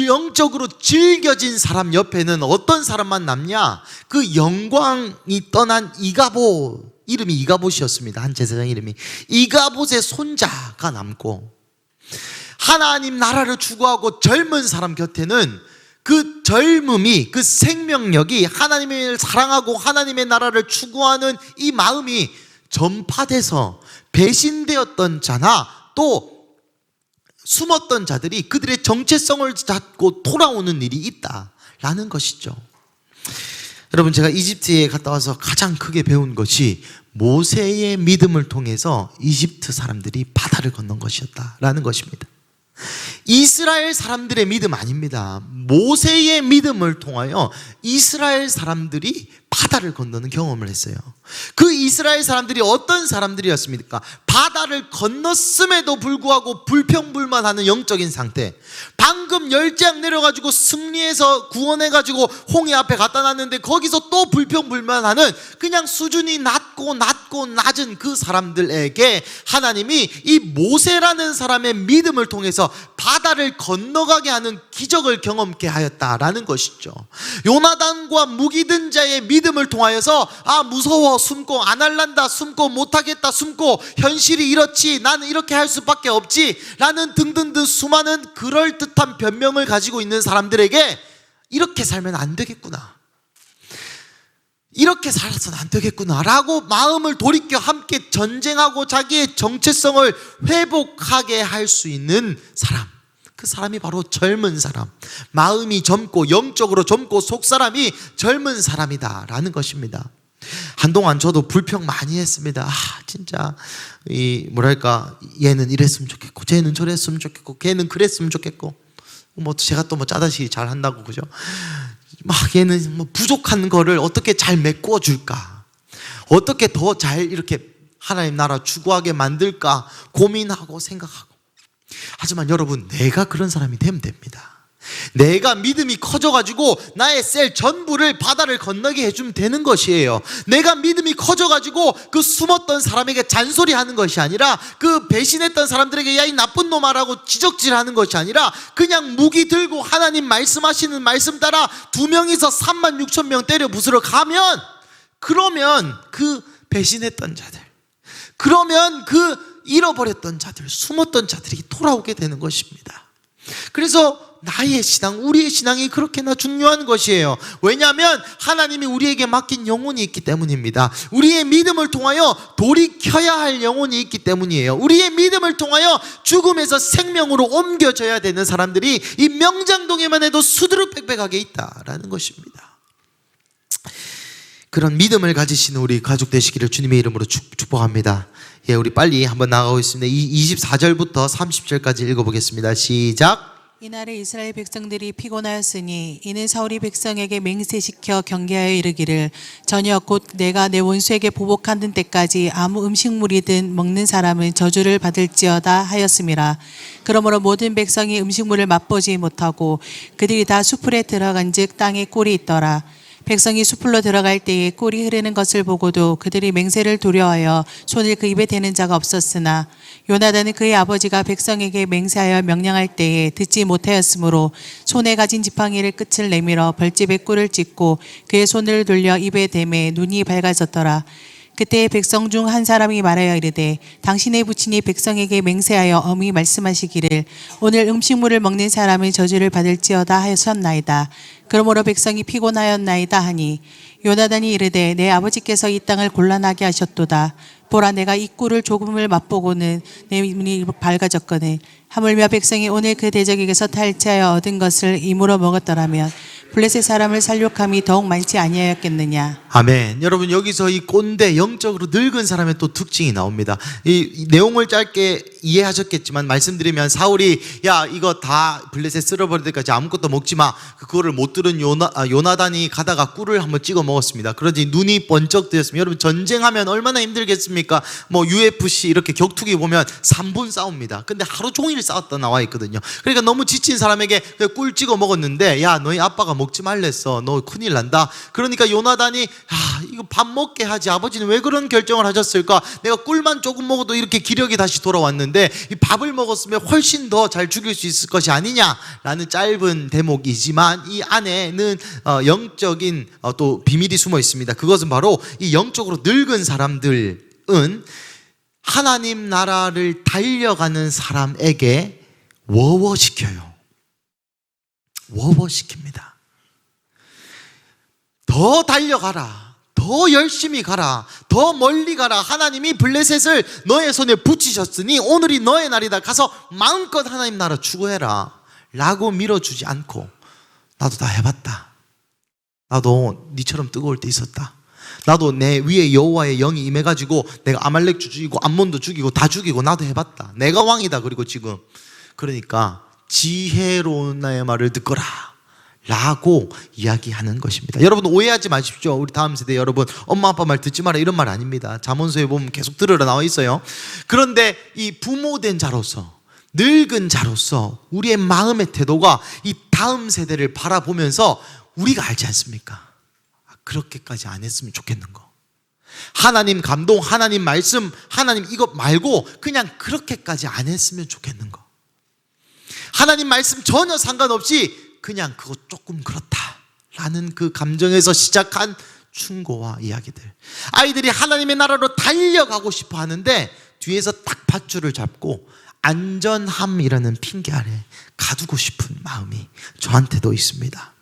영적으로 질겨진 사람 옆에는 어떤 사람만 남냐? 그 영광이 떠난 이가봇, 이름이 이가봇이었습니다. 한 제사장 이름이 이가봇의 손자가 남고, 하나님 나라를 추구하고 젊은 사람 곁에는 그 젊음이, 그 생명력이, 하나님을 사랑하고 하나님의 나라를 추구하는 이 마음이 전파돼서 배신되었던 자나 또 숨었던 자들이 그들의 정체성을 잡고 돌아오는 일이 있다라는 것이죠. 여러분, 제가 이집트에 갔다 와서 가장 크게 배운 것이 모세의 믿음을 통해서 이집트 사람들이 바다를 건넌 것이었다라는 것입니다. 이스라엘 사람들의 믿음 아닙니다. 모세의 믿음을 통하여 이스라엘 사람들이 바다를 건너는 경험을 했어요. 그 이스라엘 사람들이 어떤 사람들이었습니까? 바다를 건넜음에도 불구하고 불평불만하는 영적인 상태. 방금 열재앙 내려가지고 승리해서 구원해가지고 홍해 앞에 갖다 놨는데 거기서 또 불평불만하는 그냥 수준이 낮고 낮은 그 사람들에게 하나님이 이 모세라는 사람의 믿음을 통해서 바다를 건너가게 하는 기적을 경험케 하였다라는 것이죠. 요나단과 무기든 자의 믿음을 통하여서 무서워, 숨고, 안 할란다, 숨고, 못하겠다, 숨고, 현실이 이렇지, 나는 이렇게 할 수밖에 없지 라는 등등등 수많은 그럴듯한 변명을 가지고 있는 사람들에게 이렇게 살면 안 되겠구나, 이렇게 살아서는 안 되겠구나 라고 마음을 돌이켜 함께 전쟁하고 자기의 정체성을 회복하게 할 수 있는 사람, 그 사람이 바로 젊은 사람, 마음이 젊고 영적으로 젊고 속사람이 젊은 사람이다 라는 것입니다. 한동안 저도 불평 많이 했습니다. 진짜 얘는 이랬으면 좋겠고 쟤는 저랬으면 좋겠고 걔는 그랬으면 좋겠고 제가 또 짜다시기 잘 한다고, 그죠? 막 얘는 부족한 거를 어떻게 잘 메꿔 줄까? 어떻게 더 잘 이렇게 하나님 나라 추구하게 만들까 고민하고 생각하고. 하지만 여러분, 내가 그런 사람이 되면 됩니다. 내가 믿음이 커져가지고 나의 셀 전부를 바다를 건너게 해주면 되는 것이에요. 내가 믿음이 커져가지고 그 숨었던 사람에게 잔소리하는 것이 아니라, 그 배신했던 사람들에게 야 이 나쁜 놈아라고 지적질하는 것이 아니라, 그냥 무기 들고 하나님 말씀하시는 말씀 따라 2명이서 36,000명 때려 부수러 가면, 그러면 그 배신했던 자들, 그러면 그 잃어버렸던 자들, 숨었던 자들이 돌아오게 되는 것입니다. 그래서 나의 신앙, 우리의 신앙이 그렇게나 중요한 것이에요. 왜냐하면 하나님이 우리에게 맡긴 영혼이 있기 때문입니다. 우리의 믿음을 통하여 돌이켜야 할 영혼이 있기 때문이에요. 우리의 믿음을 통하여 죽음에서 생명으로 옮겨져야 되는 사람들이 이 명장동에만 해도 수두룩빽빽하게 있다라는 것입니다. 그런 믿음을 가지시는 우리 가족 되시기를 주님의 이름으로 축복합니다. 예, 우리 빨리 한번 나가고 있습니다. 24절부터 30절까지 읽어보겠습니다. 시작. 이날에 이스라엘 백성들이 피곤하였으니 이는 사울이 백성에게 맹세시켜 경계하여 이르기를 저녁 곧 내가 내 원수에게 보복하는 때까지 아무 음식물이든 먹는 사람은 저주를 받을지어다 하였음이라. 그러므로 모든 백성이 음식물을 맛보지 못하고 그들이 다 수풀에 들어간즉 땅에 꿀이 있더라. 백성이 수풀로 들어갈 때에 꿀이 흐르는 것을 보고도 그들이 맹세를 두려워하여 손을 그 입에 대는 자가 없었으나 요나단은 그의 아버지가 백성에게 맹세하여 명령할 때에 듣지 못하였으므로 손에 가진 지팡이를 끝을 내밀어 벌집에 꿀을 찢고 그의 손을 돌려 입에 대매 눈이 밝아졌더라. 그때 백성 중 한 사람이 말하여 이르되 당신의 부친이 백성에게 맹세하여 엄히 말씀하시기를 오늘 음식물을 먹는 사람은 저주를 받을지어다 하였나이다. 그러므로 백성이 피곤하였나이다 하니 요나단이 이르되 내 아버지께서 이 땅을 곤란하게 하셨도다. 보라, 내가 이 꿀을 조금을 맛보고는 내 눈이 밝아졌거늘 하물며 백성이 오늘 그 대적에게서 탈취하여 얻은 것을 임으로 먹었더라면 블레셋 사람을 살육함이 더욱 많지 아니하였겠느냐. 아멘. 여러분, 여기서 이 꼰대, 영적으로 늙은 사람의 또 특징이 나옵니다. 이 내용을 짧게 이해하셨겠지만 말씀드리면, 사울이 야 이거 다 블레셋 쓸어버릴 때까지 아무것도 먹지 마, 그거를 못 들은 요나단이 가다가 꿀을 한번 찍어 먹었습니다. 그러지 눈이 번쩍 뜨였습니다. 여러분, 전쟁하면 얼마나 힘들겠습니까? UFC 이렇게 격투기 보면 3분 싸웁니다. 근데 하루 종일 싸웠다 나와 있거든요. 그러니까 너무 지친 사람에게 꿀 찍어 먹었는데, 야 너희 아빠가 먹지 말랬어, 너 큰일 난다. 그러니까 요나단이 이거 밥 먹게 하지, 아버지는 왜 그런 결정을 하셨을까? 내가 꿀만 조금 먹어도 이렇게 기력이 다시 돌아왔는데 이 밥을 먹었으면 훨씬 더 잘 죽일 수 있을 것이 아니냐라는 짧은 대목이지만 이 안에는 영적인 또 비밀이 숨어 있습니다. 그것은 바로 이 영적으로 늙은 사람들은 하나님 나라를 달려가는 사람에게 워워시켜요. 워워시킵니다. 더 달려가라, 더 열심히 가라, 더 멀리 가라. 하나님이 블레셋을 너의 손에 붙이셨으니 오늘이 너의 날이다. 가서 마음껏 하나님 나라 추구해라 라고 밀어주지 않고, 나도 다 해봤다, 나도 니처럼 뜨거울 때 있었다, 나도 내 위에 여호와의 영이 임해가지고 내가 아말렉 죽이고 암몬도 죽이고 다 죽이고 나도 해봤다, 내가 왕이다. 그리고 지금 그러니까 지혜로운 나의 말을 듣거라 라고 이야기하는 것입니다. 여러분, 오해하지 마십시오. 우리 다음 세대 여러분, 엄마 아빠 말 듣지 마라 이런 말 아닙니다. 잠언서에 보면 계속 들으라 나와 있어요. 그런데 이 부모된 자로서, 늙은 자로서 우리의 마음의 태도가 이 다음 세대를 바라보면서 우리가 알지 않습니까? 그렇게까지 안 했으면 좋겠는 거, 하나님 감동, 하나님 말씀, 하나님 이것 말고 그냥 그렇게까지 안 했으면 좋겠는 거, 하나님 말씀 전혀 상관없이 그냥 그거 조금 그렇다라는 그 감정에서 시작한 충고와 이야기들. 아이들이 하나님의 나라로 달려가고 싶어 하는데 뒤에서 딱 밧줄을 잡고 안전함이라는 핑계 아래 가두고 싶은 마음이 저한테도 있습니다.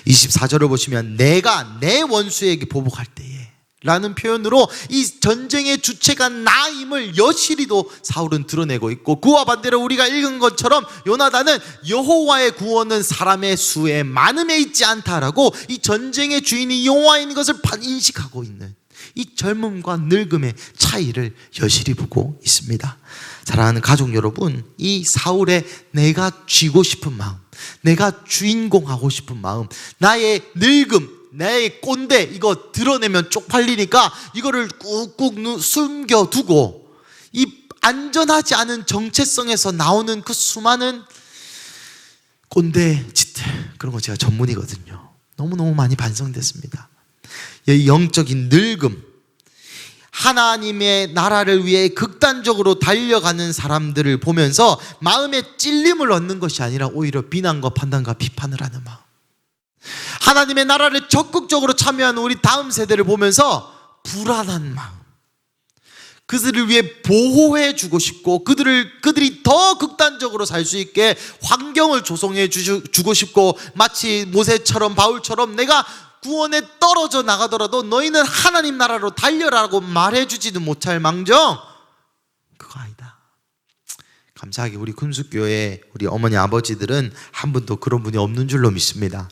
24절을 보시면 내가 내 원수에게 보복할 때에 라는 표현으로 이 전쟁의 주체가 나임을 여실히도 사울은 드러내고 있고, 그와 반대로 우리가 읽은 것처럼 요나단은 여호와의 구원은 사람의 수에 많음에 있지 않다라고 이 전쟁의 주인이 여호와인 것을 인식하고 있는 이 젊음과 늙음의 차이를 여실히 보고 있습니다. 사랑하는 가족 여러분, 이 사울의 내가 쥐고 싶은 마음, 내가 주인공 하고 싶은 마음, 나의 늙음, 나의 꼰대 이거 드러내면 쪽팔리니까 이거를 꾹꾹 숨겨두고 이 안전하지 않은 정체성에서 나오는 그 수많은 꼰대 짓들, 그런 거 제가 전문이거든요. 너무너무 많이 반성됐습니다. 이 영적인 늙음, 하나님의 나라를 위해 극단적으로 달려가는 사람들을 보면서 마음에 찔림을 얻는 것이 아니라 오히려 비난과 판단과 비판을 하는 마음, 하나님의 나라를 적극적으로 참여하는 우리 다음 세대를 보면서 불안한 마음, 그들을 위해 보호해 주고 싶고 그들이 더 극단적으로 살 수 있게 환경을 조성해 주고 싶고, 마치 모세처럼 바울처럼 내가 구원에 떨어져 나가더라도 너희는 하나님 나라로 달려라고 말해주지도 못할 망정 그거 아니다. 감사하게 우리 군수교회 우리 어머니 아버지들은 한 분도 그런 분이 없는 줄로 믿습니다.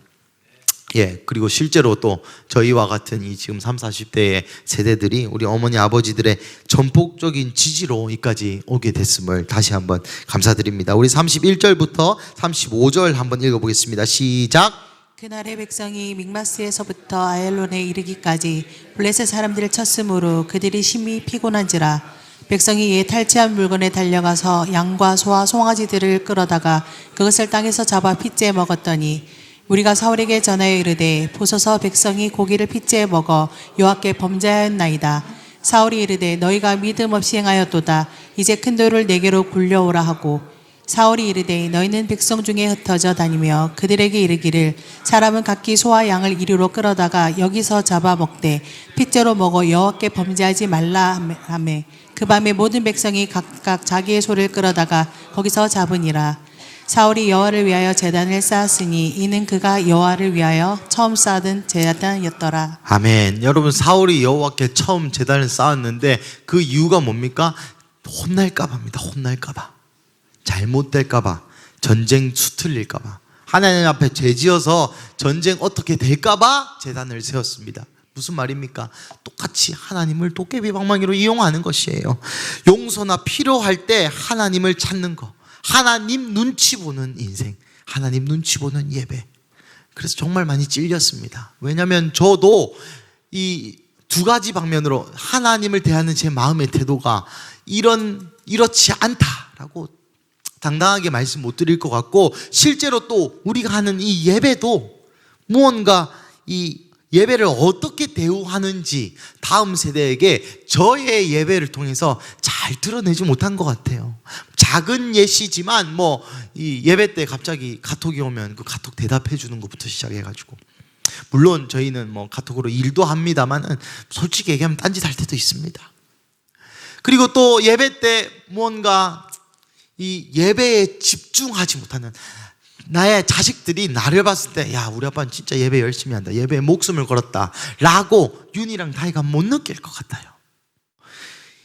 예, 그리고 실제로 또 저희와 같은 이 지금 30, 40대의 세대들이 우리 어머니 아버지들의 전폭적인 지지로 이까지 오게 됐음을 다시 한번 감사드립니다. 우리 31절부터 35절 한번 읽어보겠습니다. 시작. 그날의 백성이 믹마스에서부터 아얄론에 이르기까지 블레셋 사람들을 쳤으므로 그들이 심히 피곤한지라. 백성이 이에 탈취한 물건에 달려가서 양과 소와 송아지들을 끌어다가 그것을 땅에서 잡아 핏째 먹었더니 우리가 사울에게 전하여 이르되 보소서 백성이 고기를 핏째 먹어 여호와께 범죄하였나이다. 사울이 이르되 너희가 믿음 없이 행하였도다. 이제 큰 돌을 내게로 굴려오라 하고, 사울이 이르되 너희는 백성 중에 흩어져 다니며 그들에게 이르기를 사람은 각기 소와 양을 이리로 끌어다가 여기서 잡아 먹되 핏째로 먹어 여호와께 범죄하지 말라 하매 그 밤에 모든 백성이 각각 자기의 소를 끌어다가 거기서 잡으니라. 사울이 여호와를 위하여 제단을 쌓았으니 이는 그가 여호와를 위하여 처음 쌓은 제단이었더라. 아멘. 여러분, 사울이 여호와께 처음 제단을 쌓았는데 그 이유가 뭡니까? 혼날까 봐입니다. 혼날까 봐, 잘못될까 봐, 전쟁 수틀릴까 봐, 하나님 앞에 죄지어서 전쟁 어떻게 될까 봐 제단을 세웠습니다. 무슨 말입니까? 똑같이 하나님을 도깨비 방망이로 이용하는 것이에요. 용서나 필요할 때 하나님을 찾는 거, 하나님 눈치 보는 인생, 하나님 눈치 보는 예배. 그래서 정말 많이 찔렸습니다. 왜냐하면 저도 이 두 가지 방면으로 하나님을 대하는 제 마음의 태도가 이렇지 않다라고 당당하게 말씀 못 드릴 것 같고, 실제로 또 우리가 하는 이 예배도 무언가 이 예배를 어떻게 대우하는지 다음 세대에게 저의 예배를 통해서 잘 드러내지 못한 것 같아요. 작은 예시지만 뭐 이 예배 때 갑자기 카톡이 오면 그 카톡 대답해 주는 것부터 시작해가지고, 물론 저희는 뭐 카톡으로 일도 합니다만은 솔직히 얘기하면 딴짓 할 때도 있습니다. 그리고 또 예배 때 무언가 이 예배에 집중하지 못하는 나의 자식들이 나를 봤을 때, 야, 우리 아빠는 진짜 예배 열심히 한다, 예배에 목숨을 걸었다 라고 윤이랑 다이가 못 느낄 것 같아요.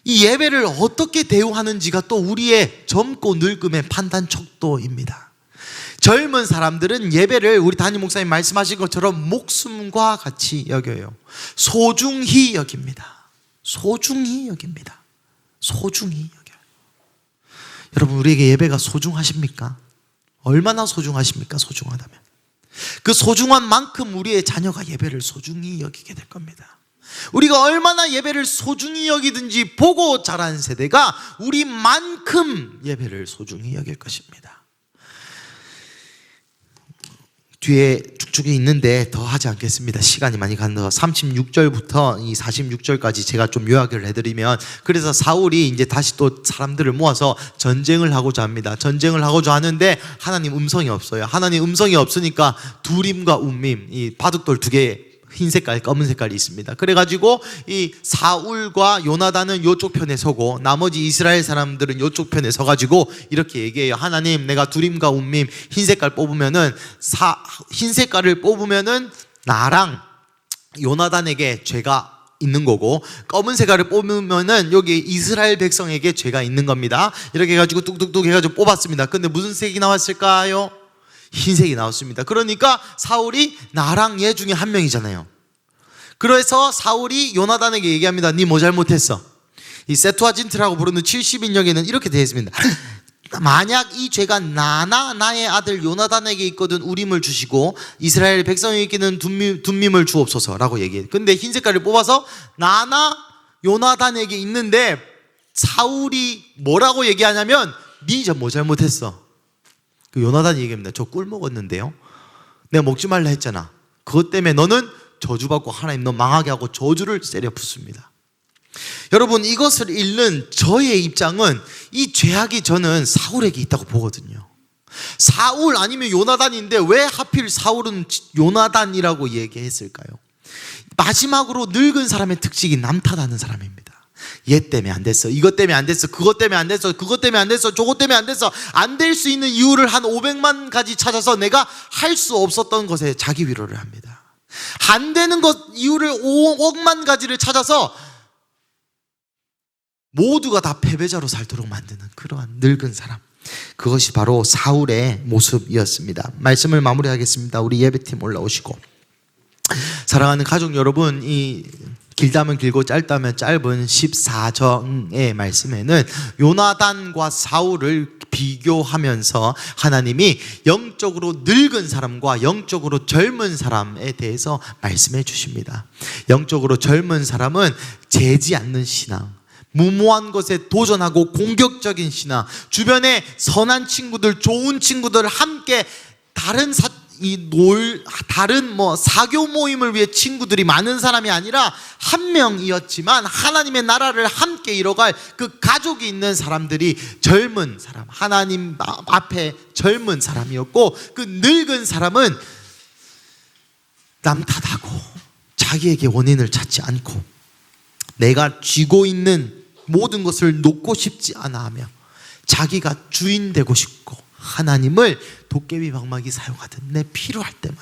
이 예배를 어떻게 대우하는지가 또 우리의 젊고 늙음의 판단 척도입니다. 젊은 사람들은 예배를 우리 담임 목사님 말씀하신 것처럼 목숨과 같이 여겨요. 소중히 여깁니다. 소중히 여깁니다. 소중히 여겨요. 여러분, 우리에게 예배가 소중하십니까? 얼마나 소중하십니까? 소중하다면 그 소중한 만큼 우리의 자녀가 예배를 소중히 여기게 될 겁니다. 우리가 얼마나 예배를 소중히 여기든지 보고 자란 세대가 우리만큼 예배를 소중히 여길 것입니다. 뒤에 쭉쭉이 있는데 더 하지 않겠습니다. 시간이 많이 간다. 36절부터 이 46절까지 제가 좀 요약을 해드리면, 그래서 사울이 이제 다시 또 사람들을 모아서 전쟁을 하고자 합니다. 전쟁을 하고자 하는데 하나님 음성이 없어요. 하나님 음성이 없으니까 두림과 움밈, 이 바둑돌 두 개, 흰 색깔, 검은 색깔이 있습니다. 그래가지고 이 사울과 요나단은 이쪽 편에 서고 나머지 이스라엘 사람들은 이쪽 편에 서가지고 이렇게 얘기해요. 하나님, 내가 두림과 움밈 흰 색깔 뽑으면은 흰 색깔을 뽑으면은 나랑 요나단에게 죄가 있는 거고, 검은 색깔을 뽑으면은 여기 이스라엘 백성에게 죄가 있는 겁니다. 이렇게 해가지고 뚝뚝뚝 해가지고 뽑았습니다. 근데 무슨 색이 나왔을까요? 흰색이 나왔습니다. 그러니까 사울이 나랑 얘 중에 한 명이잖아요. 그래서 사울이 요나단에게 얘기합니다. 네 뭐 잘못했어? 이 세투아진트라고 부르는 70인역에는 이렇게 되어 있습니다. 만약 이 죄가 나나 나의 아들 요나단에게 있거든 우림을 주시고 이스라엘 백성에게는 둠밈을 주옵소서라고 얘기해요. 근데 흰 색깔을 뽑아서 나나 요나단에게 있는데 사울이 뭐라고 얘기하냐면 니 저 뭐 잘못했어. 그 요나단이 얘기합니다. 저 꿀 먹었는데요, 내가 먹지 말라 했잖아. 그것 때문에 너는 저주받고 하나님 너 망하게 하고 저주를 세려 붓습니다. 여러분, 이것을 읽는 저의 입장은 이 죄악이 저는 사울에게 있다고 보거든요. 사울 아니면 요나단인데 왜 하필 사울은 요나단이라고 얘기했을까요? 마지막으로 늙은 사람의 특징이 남 탓하는 사람입니다. 얘 때문에 안 됐어, 이것 때문에 안 됐어, 그것 때문에 안 됐어, 그것 때문에 안 됐어, 저것 때문에 안 됐어. 안 될 수 있는 이유를 한 500만 가지 찾아서 내가 할 수 없었던 것에 자기 위로를 합니다. 안 되는 것 이유를 5억만 가지를 찾아서 모두가 다 패배자로 살도록 만드는 그러한 늙은 사람, 그것이 바로 사울의 모습이었습니다. 말씀을 마무리하겠습니다. 우리 예배팀 올라오시고. 사랑하는 가족 여러분, 이 길다면 길고 짧다면 짧은 14장의 말씀에는 요나단과 사울을 비교하면서 하나님이 영적으로 늙은 사람과 영적으로 젊은 사람에 대해서 말씀해 주십니다. 영적으로 젊은 사람은 재지 않는 신앙, 무모한 것에 도전하고 공격적인 신앙, 주변에 선한 친구들, 좋은 친구들 함께 다른 사교 모임을 위해 친구들이 많은 사람이 아니라 한 명이었지만 하나님의 나라를 함께 이뤄갈 그 가족이 있는 사람들이 젊은 사람, 하나님 앞에 젊은 사람이었고, 그 늙은 사람은 남 탓하고 자기에게 원인을 찾지 않고 내가 쥐고 있는 모든 것을 놓고 싶지 않아 하며 자기가 주인 되고 싶고 하나님을 도깨비 방망이 사용하듯 내 필요할 때만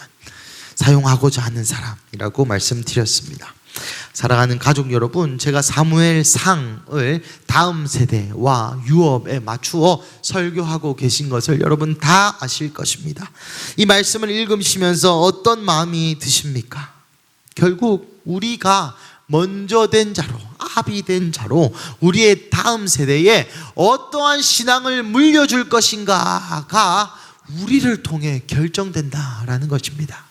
사용하고자 하는 사람이라고 말씀드렸습니다. 사랑하는 가족 여러분, 제가 사무엘상을 다음 세대와 유업에 맞추어 설교하고 계신 것을 여러분 다 아실 것입니다. 이 말씀을 읽으시면서 어떤 마음이 드십니까? 결국 우리가 먼저 된 자로, 아비 된 자로 우리의 다음 세대에 어떠한 신앙을 물려줄 것인가가 우리를 통해 결정된다라는 것입니다.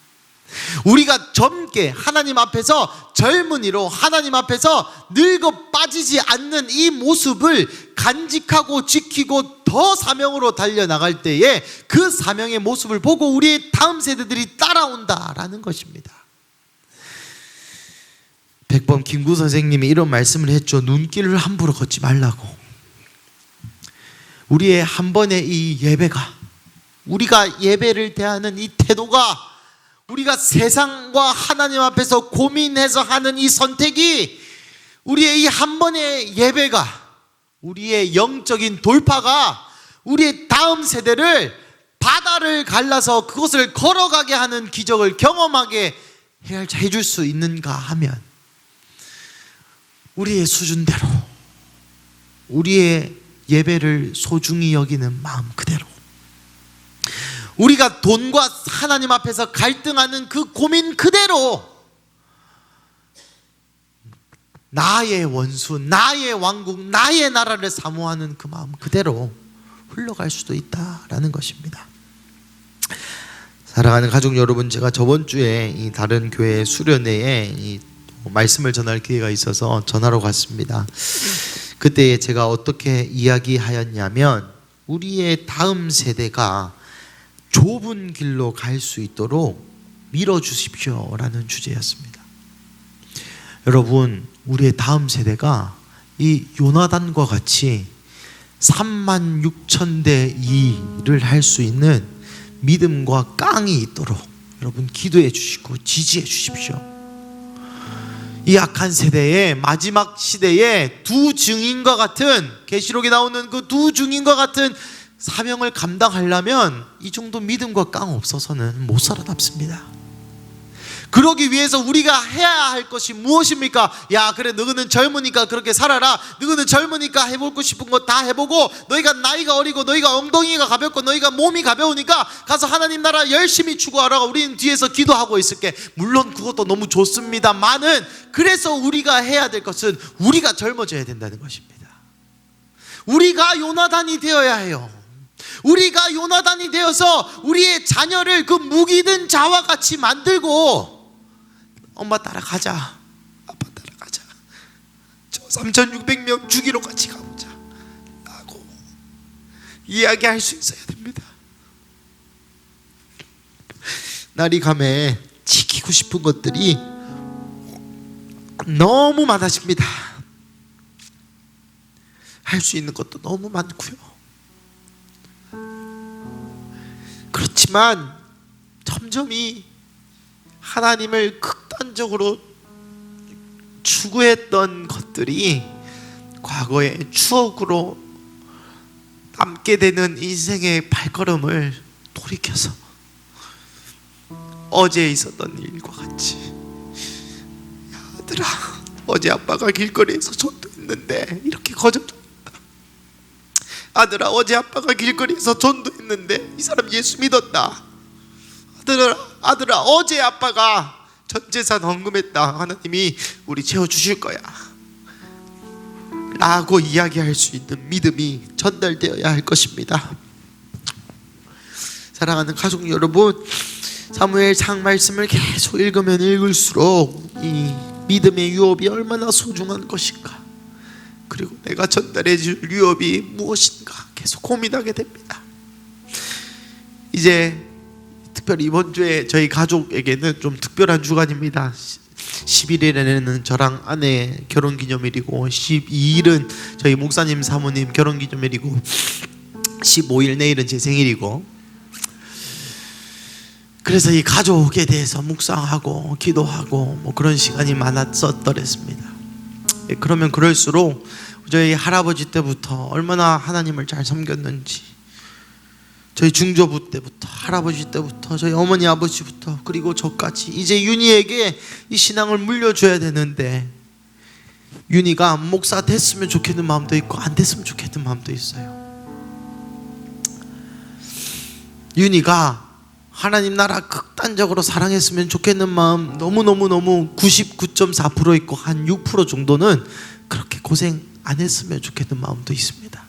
우리가 젊게 하나님 앞에서 젊은이로 하나님 앞에서 늙어 빠지지 않는 이 모습을 간직하고 지키고 더 사명으로 달려나갈 때에 그 사명의 모습을 보고 우리의 다음 세대들이 따라온다라는 것입니다. 백범 김구 선생님이 이런 말씀을 했죠. 눈길을 함부로 걷지 말라고. 우리의 한 번의 이 예배가, 우리가 예배를 대하는 이 태도가, 우리가 세상과 하나님 앞에서 고민해서 하는 이 선택이, 우리의 이 한 번의 예배가, 우리의 영적인 돌파가 우리의 다음 세대를 바다를 갈라서 그것을 걸어가게 하는 기적을 경험하게 해줄 수 있는가 하면 우리의 수준대로, 우리의 예배를 소중히 여기는 마음 그대로, 우리가 돈과 하나님 앞에서 갈등하는 그 고민 그대로, 나의 원수, 나의 왕국, 나의 나라를 사모하는 그 마음 그대로 흘러갈 수도 있다라는 것입니다. 사랑하는 가족 여러분, 제가 저번 주에 이 다른 교회 수련회에 이 말씀을 전할 기회가 있어서 전하러 갔습니다. 그때 제가 어떻게 이야기하였냐면, 우리의 다음 세대가 좁은 길로 갈 수 있도록 밀어주십시오 라는 주제였습니다. 여러분, 우리의 다음 세대가 이 요나단과 같이 36,000대 2를 할 수 있는 믿음과 깡이 있도록 여러분 기도해 주시고 지지해 주십시오. 이 악한 세대의 마지막 시대에 두 증인과 같은, 계시록에 나오는 그 두 증인과 같은 사명을 감당하려면 이 정도 믿음과 깡 없어서는 못 살아남습니다. 그러기 위해서 우리가 해야 할 것이 무엇입니까? 야, 그래, 너희는 젊으니까 그렇게 살아라. 너희는 젊으니까 해보고 싶은 거 다 해보고, 너희가 나이가 어리고 너희가 엉덩이가 가볍고 너희가 몸이 가벼우니까 가서 하나님 나라 열심히 추구하라고 우리는 뒤에서 기도하고 있을게. 물론 그것도 너무 좋습니다만은, 그래서 우리가 해야 될 것은 우리가 젊어져야 된다는 것입니다. 우리가 요나단이 되어야 해요. 우리가 요나단이 되어서 우리의 자녀를 그 무기든 자와 같이 만들고 엄마 따라가자, 아빠 따라가자, 저 3,600명 죽이러 같이 가보자 라고 이야기할 수 있어야 됩니다. 날이 감에 지키고 싶은 것들이 너무 많아집니다. 할 수 있는 것도 너무 많고요. 그렇지만 점점이 하나님을 극단적으로 추구했던 것들이 과거의 추억으로 남게 되는 인생의 발걸음을 돌이켜서 어제 있었던 일과 같이, 야, 아들아, 어제 아빠가 길거리에서 전도했는데 이렇게 거저졌다. 아들아, 어제 아빠가 길거리에서 전도했는데 이 사람 예수 믿었다. 아들아, 어제 아빠가 전 재산 헌금했다. 하나님이 우리 채워주실 거야 라고 이야기할 수 있는 믿음이 전달되어야 할 것입니다. 사랑하는 가족 여러분, 사무엘상 말씀을 계속 읽으면 읽을수록 이 믿음의 유업이 얼마나 소중한 것인가, 그리고 내가 전달해 줄 유업이 무엇인가 계속 고민하게 됩니다. 이제 특별히 이번 주에 저희 가족에게는 좀 특별한 주간입니다. 11일에는 저랑 아내 결혼기념일이고, 12일은 저희 목사님 사모님 결혼기념일이고, 15일 내일은 제 생일이고, 그래서 이 가족에 대해서 묵상하고 기도하고 뭐 그런 시간이 많았었더랬습니다. 그러면 그럴수록 저희 할아버지 때부터 얼마나 하나님을 잘 섬겼는지, 저희 중조부 때부터, 할아버지 때부터, 저희 어머니 아버지부터, 그리고 저까지 이제 윤희에게 이 신앙을 물려줘야 되는데, 윤희가 목사 됐으면 좋겠는 마음도 있고 안 됐으면 좋겠는 마음도 있어요. 윤희가 하나님 나라 극단적으로 사랑했으면 좋겠는 마음 너무 99.4% 있고, 한 6% 정도는 그렇게 고생 안 했으면 좋겠는 마음도 있습니다.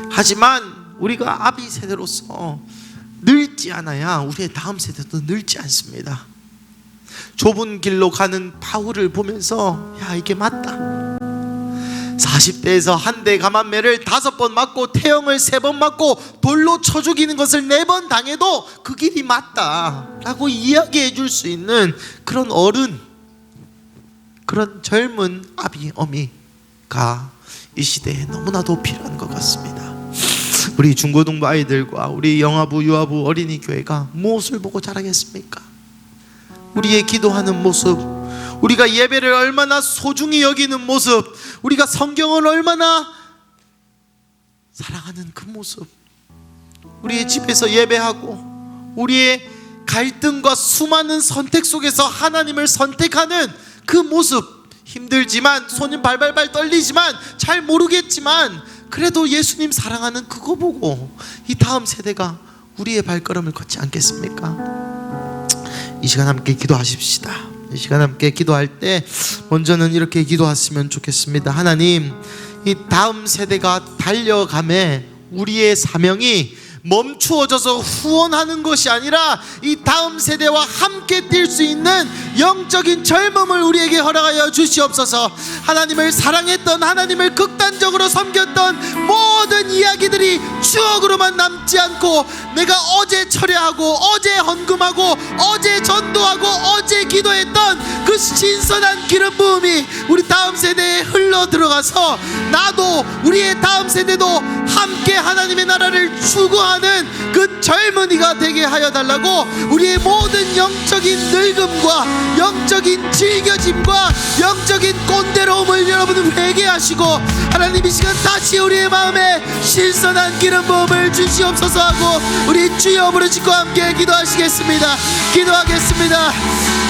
하지만 우리가 아비 세대로서 늙지 않아야 우리의 다음 세대도 늙지 않습니다. 좁은 길로 가는 바울을 보면서, 야, 이게 맞다. 40대에서 한 대 감한매를 5번 맞고 태형을 3번 맞고 돌로 쳐 죽이는 것을 4번 당해도 그 길이 맞다 라고 이야기해 줄 수 있는 그런 어른, 그런 젊은 아비 어미가 이 시대에 너무나도 필요한 것 같습니다. 우리 중고등부 아이들과 우리 영아부 유아부 어린이 교회가 무엇을 보고 자라겠습니까? 우리의 기도하는 모습, 우리가 예배를 얼마나 소중히 여기는 모습, 우리가 성경을 얼마나 사랑하는 그 모습, 우리의 집에서 예배하고 우리의 갈등과 수많은 선택 속에서 하나님을 선택하는 그 모습, 힘들지만 손이 발발발 떨리지만 잘 모르겠지만 그래도 예수님 사랑하는 그거 보고 이 다음 세대가 우리의 발걸음을 걷지 않겠습니까? 이 시간 함께 기도하십시다. 이 시간 함께 기도할 때 먼저는 이렇게 기도했으면 좋겠습니다. 하나님, 이 다음 세대가 달려가매 우리의 사명이 멈추어져서 후원하는 것이 아니라 이 다음 세대와 함께 뛸 수 있는 영적인 젊음을 우리에게 허락하여 주시옵소서. 하나님을 사랑했던, 하나님을 극단적으로 섬겼던 모든 이야기들이 추억으로만 남지 않고, 내가 어제 철회하고 어제 헌금하고 어제 전도하고 어제 기도했던 그 신선한 기름 부음이 우리 다음 세대에 흘러 들어가서 나도, 우리의 다음 세대도 함께 하나님의 나라를 추구하는 그 젊은이가 되게 하여 달라고, 우리의 모든 영적인 늙음과 영적인 질겨짐과 영적인 꼰대로움을 여러분은 회개하시고, 하나님 이 시간 다시 우리의 마음에 신선한 기름 부음을 주시옵소서 하고 우리 주여 부르시고 함께 기도하시겠습니다. 기도하겠습니다.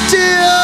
주여